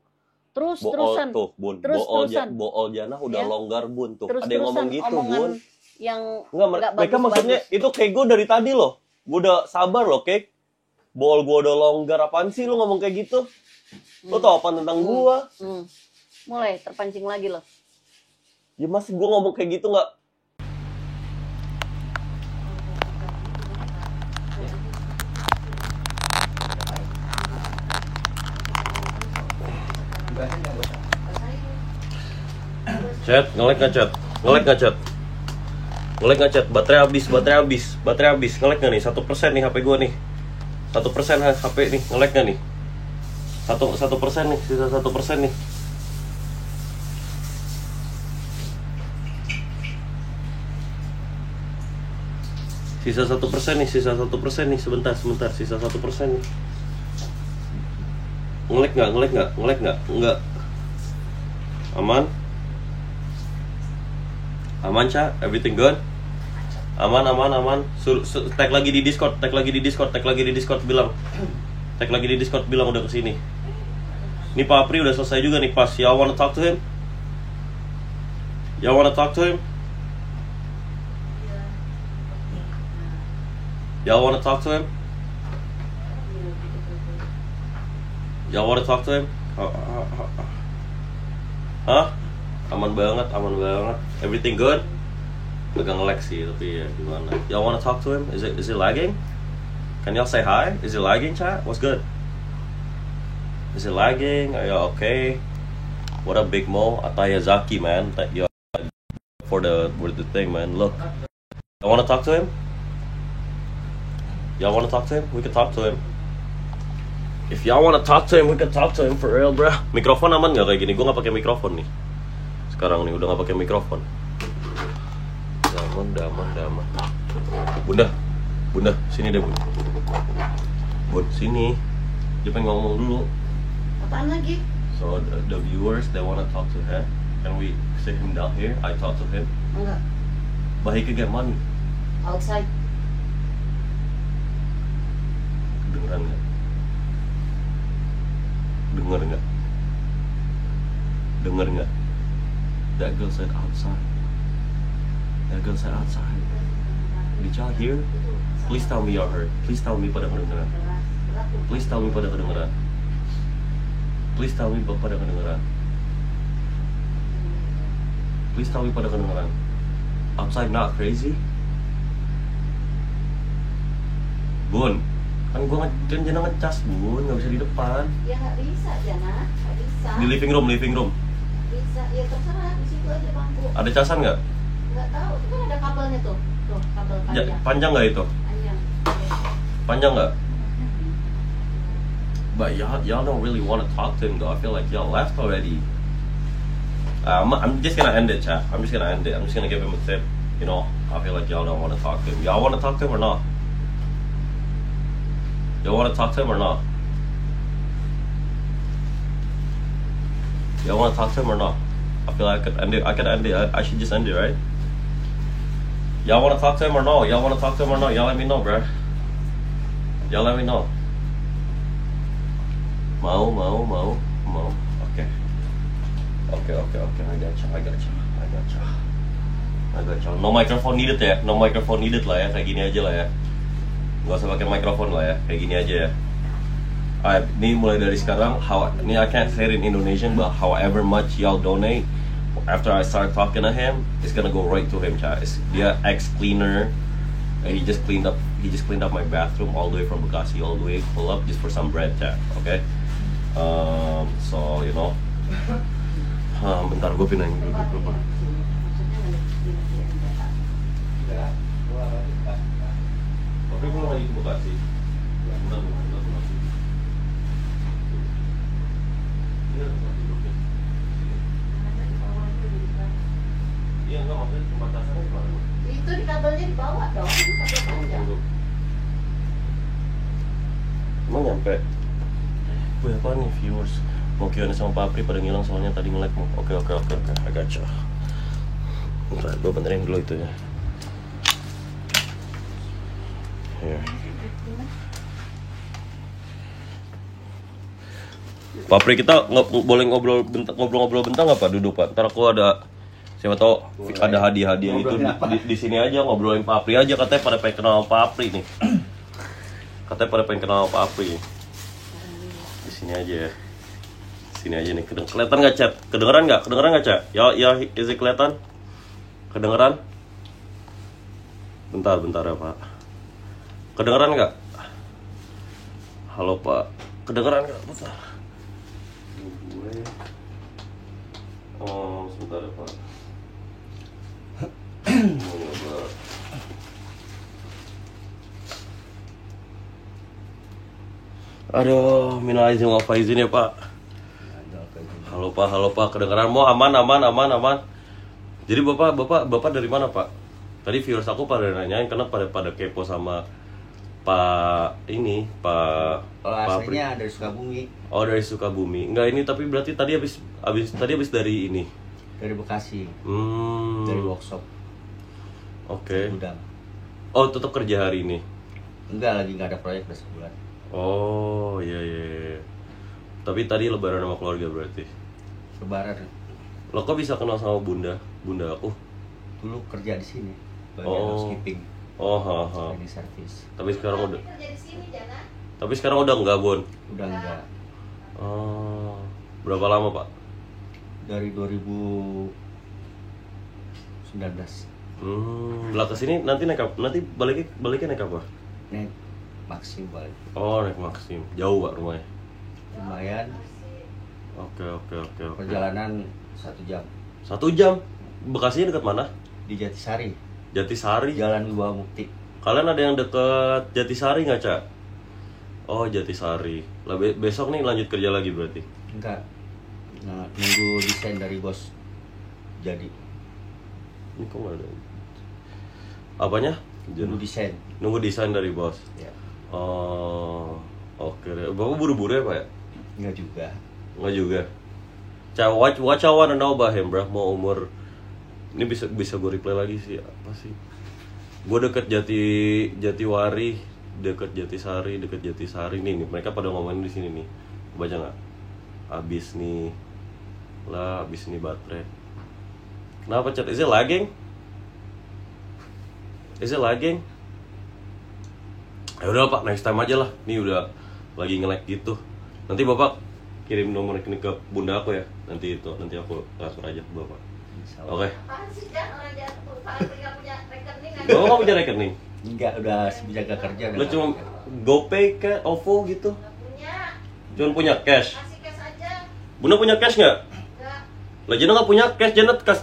Terus-terusan. Tuh, Bun. Terus-terusan. Bool Jana udah Ya. longgar, Bun. Tuh, ada yang Terus-terusan ngomong gitu, omongan Bun. yang Enggak, nggak mereka bagus-bagus. maksudnya itu kayak gue dari tadi loh. Gue udah sabar loh, Kek. Bool gue udah longgar, apaan sih lu ngomong kayak gitu? Lu tau apa tentang gua? Mulai terpancing lagi loh. Ya masih gue ngomong kayak gitu nggak? Chat, nge-lag nggak chat? Nge-lag nggak chat? Nge-lag nggak chat? Baterai habis. Nge-lag nggak nih? 1% nih HP gue nih. 1% HP nih, nge-lag nggak nih? 1% nih, sisa 1% nih. Sisa 1% nih, sebentar, sisa 1% nih. Nge-lag nggak? Aman? Aman, Ca? Everything good? Aman. Tag lagi di Discord bilang. Tag lagi di Discord bilang udah kesini. Ini Pak Apri udah selesai juga nih pas. Y'all wanna talk to him? Y'all wanna talk to him? Y'all wanna talk to him? Y'all wanna talk to him? Hah? Aman banget. Everything good? Agak nge-lag sih, tapi ya gimana. Y'all wanna talk to him? Is it lagging? Can y'all say hi? Is it lagging, chat? What's good? Is it lagging? Are y'all okay? What up, Big Mo? Atayazaki, man. Thank you for the thing, man. Look. Y'all wanna talk to him? Y'all wanna talk to him? We can talk to him. If y'all wanna talk to him, we can talk to him for real, bro. Mikrofon aman nggak kayak gini? Gue nggak pakai mikrofon nih. Sekarang nih udah nggak pakai mikrofon. Daman. Bunda, sini deh, Bun, sini. Dia pengen ngomong dulu. Apaan lagi? So the viewers, they wanna talk to him. Can we sit him down here? I talk to him. Enggak. But he could get money. Outside. Dengeran nggak? Denger nggak? That girl said outside. Did y'all hear? Please tell me y'all heard. Please tell me pada kedengeran. Please tell me pada kedengeran. Please tell me pada kedengeran. Please tell me pada kedengeran. Outside not crazy? Bun, kan gua jangan ngecas, Bun, nggak bisa di depan. Ya nggak bisa, Jana. Nggak bisa. Di living room. Bisa, ya terserah. Di situ aja bangku. Ada casan nggak? Nggak tahu, itu kan ada kabelnya tuh. Tuh, kabel Ya, panjang. panjang nggak itu? Panjang nggak? But y'all don't really want to talk to him though. I feel like y'all left already. I'm just gonna end it, chat. I'm just gonna give him a tip. You know, I feel like y'all don't want to talk to him. Y'all want to talk to him or not? Y'all want to talk to him or not? Y'all want to talk to him or not? I feel like I could end it. I should just end it, right? Y'all want to talk to him or no? Y'all want to talk to him or no? Y'all let me know, bruh. Y'all let me know. Mau. Okay. I gotcha. No microphone needed ya. No microphone needed lah ya. Kayak gini aja lah ya. Gak usah pakai mikrofon lah ya. Kayak gini aja ya. Alright, ini mulai dari sekarang. Ini I can't say it in Indonesian, but however much y'all donate, after I start talking to him, it's gonna go right to him, chat. Dia ex-cleaner. And he just cleaned up my bathroom all the way from Bekasi all the way pull up just for some bread, chat. Okay? So you know. Bentar gue pindahin dulu. Tapi gue lagi ke Bekasi. Bentar. Iya, enggak, maksudnya pembatasannya di mana? Itu di kabelnya dibawa dong, kabel panjang. Emang nyampe? Wih, apa nih viewers? Mau Q&A sama Pak Apri pada ngilang soalnya tadi nge-lag. Oke, I gotcha. Bentar, gue benerin dulu itu ya. Here. Pak Apri, kita boleh ngobrol bentar nggak Pak? Duduk Pak. Ntar aku ada, siapa tahu ada hadiah-hadiah itu di sini aja, ngobrolin Pak Apri aja. Katanya pada pengen kenal sama Pak Apri nih. Di sini aja ya. Sini aja nih. Kelihatan nggak, chat? Kedengeran nggak, chat? Ya, is it kelihatan? Kedengeran? Bentar ya Pak. Kedengeran nggak? Halo Pak. Kedengeran nggak? Bentar. Sebentar ya Pak. Aduh, minal aizin wal faizin ya Pak. Halo Pak, kedengeran? Mau aman. Jadi Bapak dari mana Pak? Tadi viewers aku pada nanyain karena pada kepo sama Pak aslinya dari Sukabumi. Oh, dari Sukabumi. Enggak, ini tapi berarti tadi habis dari ini. Dari Bekasi, Hmm. dari workshop Oke. gudang. Oh, tetap kerja hari ini. Enggak, lagi nggak ada proyek udah sebulan. Oh, iya iya. iya. Tapi tadi lebaran sama keluarga berarti. Lebaran Lo kok bisa kenal sama bunda aku? dulu kerja di sini, bagian Oh. housekeeping, Oh, haha. cleaning service. Tapi sekarang udah. Tapi sekarang udah enggak, Bon. Udah enggak. Oh. Berapa lama, Pak? Dari 2019. Lah kesini nanti naik apa? Nanti baliknya naik apa? Naik Maxim balik. Oh, naik Maxim. Jauh, Pak, rumahnya. Lumayan, Oke. perjalanan 1 jam. 1 jam. Bekasinya dekat mana? Di Jatisari, Jatisari. Jalan Wibawa Mukti. Kalian ada yang dekat Jatisari nggak, Cak? Oh, Jatisari. Lah besok nih lanjut kerja lagi berarti. Enggak. Nah, nunggu desain dari bos. Jadi Ini kok nggak ada? Apanya? nunggu desain. Nunggu desain dari bos. Ya. Oh, oke deh. Bapak buru-buru ya, Pak ya? Enggak juga. Nggak juga. Cak, what I wanna know about him, bro? Mau umur ini bisa gue replay lagi sih. Apa sih? Gue deket Jatiwari, deket Jatisari nih mereka pada ngomongin di sini nih. Baca nggak? Abis nih baterai. Kenapa, Chat? Is it lagging? Ya udah, Pak, next time aja lah. Nih udah lagi nge-lag gitu. Nanti Bapak kirim nomor rekening ke bunda aku ya. Nanti aku transfer aja ke Bapak. Insya Allah. Oke. Bapak nggak punya rekening? Enggak, udah semenjak gak kerja. Lo cuma GoPay ke OVO gitu? Cuma punya cash? Bunda punya cash nggak? Lah Jena nggak punya cash,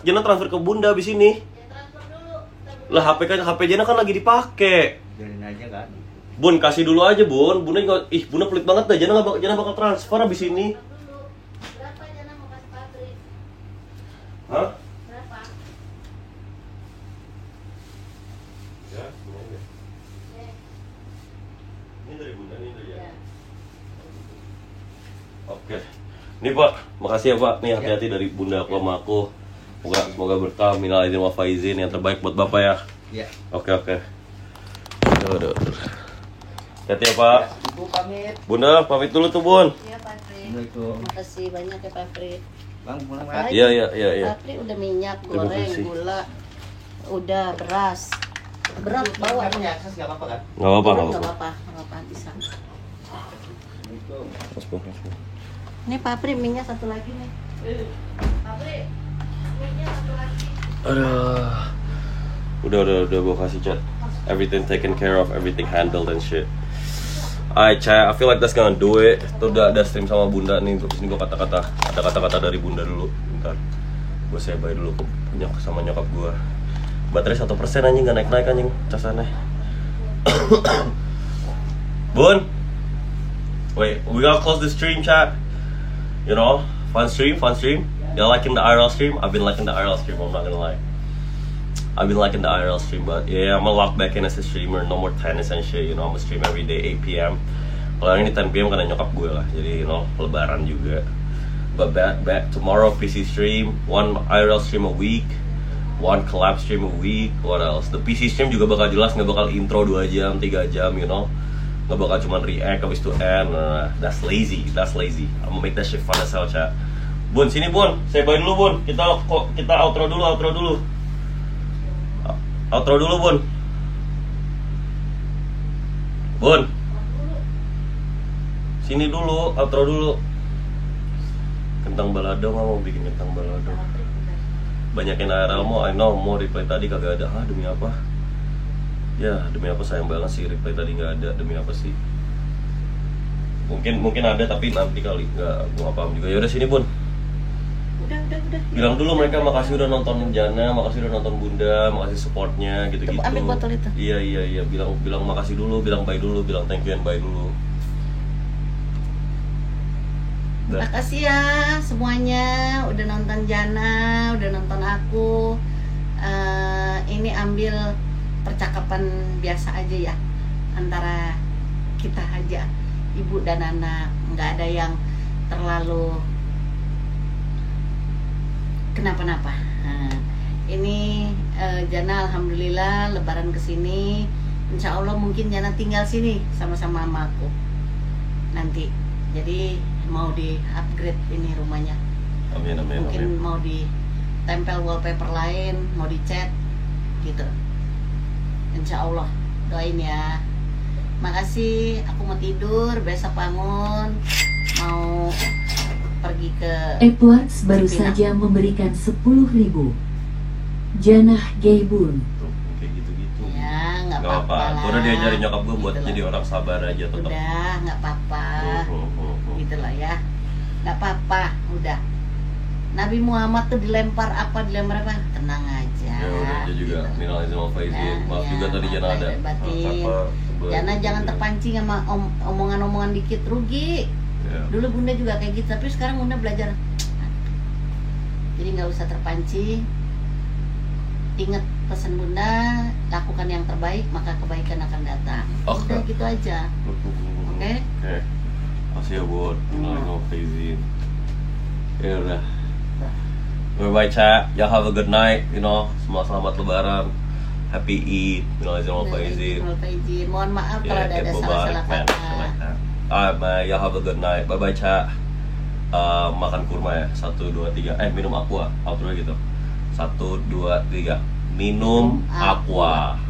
Jena transfer ke bunda abis ini. Lah HP Jena kan lagi dipakai. Biarin aja kan. Bun, kasih dulu aja, Bun. Bunda nggak, Bunda pelit banget dah. Jena bakal transfer abis ini. Hah? Ya, ini aja. Ini dari Bunda, ini dari ya. Oke. Nih, Pak, makasih ya, Pak. Nih hati-hati dari Bunda aku sama aku. Semoga berkah, minal aidin wal faizin, yang terbaik buat Bapak ya. Iya. Oke. Aduh. Hati ya, Pak. Ibu pamit. Bunda, pamit dulu tuh, Bun. Iya, Pak Fri. Assalamualaikum. Makasih banyak ya, Pak Fri. Bang, pulang Apa kan? lagi? Iya. Pak Fri udah minyak Terima goreng, kasih. gula, udah beras. Berat bawa Kamu nih. ya, akses nggak apa-apa kan? Nggak apa-apa, Nggak nggak apa-apa. apa-apa, bisa. Assalamualaikum. Nih Pak Fri, minyak satu lagi nih. Pak Fri, minyak satu lagi. Aduh. Udah gua kasih chat. Everything taken care of, everything handled and shit. Alright, chat. I feel like that's gonna do it. Tuh udah ada stream sama Bunda nih. Terus ini gua ada kata-kata dari Bunda dulu. Bentar. Gua say bye dulu sama nyokap gua. Baterai 1% anjing, nggak naik-naik anjing casannya. Bun. Wait, we gotta close the stream, chat. You know, fun stream. Y'all liking the IRL stream? I've been liking the IRL stream, I'm not gonna lie. I've been liking the IRL stream, but yeah, I'm gonna lock back in as a streamer. No more tennis and shit, you know. I'm gonna stream every day 8 p.m. Kalau ini 10 p.m. karena nyokap gue lah, jadi you know, lebaran juga. But back tomorrow PC stream, 1 IRL stream a week, 1 collab stream a week. What else? The PC stream juga bakal jelas, nggak bakal intro 2 jam, 3 jam, you know. Nggak bakal cuma react habis itu end. That's lazy. I'm gonna make that shit fun as hell, chat. Bun, sini Bun, say bye dulu Bun. Kita outro dulu. Outro dulu, Bun. Bun. Sini dulu, outro dulu. Kentang balado, mau bikin kentang balado. Banyakin ARL mo, I know, mau replay tadi kagak ada. Demi apa? Ya, demi apa, sayang banget sih replay tadi nggak ada. Demi apa sih? Mungkin ada tapi nanti kali. Gua nggak paham juga. Yaudah sini Bun. Udah. Bilang dulu mereka makasih udah nonton Jana, makasih udah nonton Bunda, makasih supportnya gitu-gitu. Ambil botol itu. Iya. Bilang makasih dulu, bilang bye dulu, bilang thank you and bye dulu. Makasih ya semuanya udah nonton Jana, udah nonton aku. Ini ambil percakapan biasa aja ya antara kita aja, ibu dan anak. Nggak ada yang terlalu kenapa-napa. Nah, ini Jana alhamdulillah lebaran kesini, insya Allah mungkin Jana tinggal sini sama-sama sama aku nanti. Jadi mau di upgrade ini rumahnya. Amin, amin, Mungkin amin. mau ditempel wallpaper lain, mau dicat gitu. Insya Allah, doain ya. Makasih, aku mau tidur, besok bangun mau pergi ke Edwards baru Cipinang. saja memberikan 10.000. Janah Gaibun. Tuh, kayak gitu-gitu. ya, nggak Gak apa-apa apa-apa. Gue udah diajarin nyokap gue buat Gitu lah. jadi orang sabar aja tetap. Udah, nggak apa-apa. Gitu loh ya, nggak apa-apa, udah. Nabi Muhammad tuh dilempar apa, tenang aja. Ya udah, dia juga gitu. minal izin wal faizin. Nah, Maaf ya, juga tadi maaf Jana ada lahir batin. apa. Jana jangan terpancing sama omongan-omongan dikit, rugi. Ya. Dulu bunda juga kayak gitu, tapi sekarang bunda belajar. Jadi nggak usah terpancing. Ingat pesan bunda, lakukan yang terbaik maka kebaikan akan datang. Oke. Udah gitu aja. Oke? Oke. Makasih ya buat minal izin wal faizin. Ya udah. Bye-bye, Ca. Ya have a good night, Semua selamat lebaran. Happy Eid. Minal izin wal faizin. Mohon maaf kalau ada Eid salah-salah Mubarak, man. kata. Ya have a good night. Bye-bye, Ca. Makan kurma ya. 1, 2, 3. Minum aqua. Outro gitu. 1, 2, 3. Minum aqua.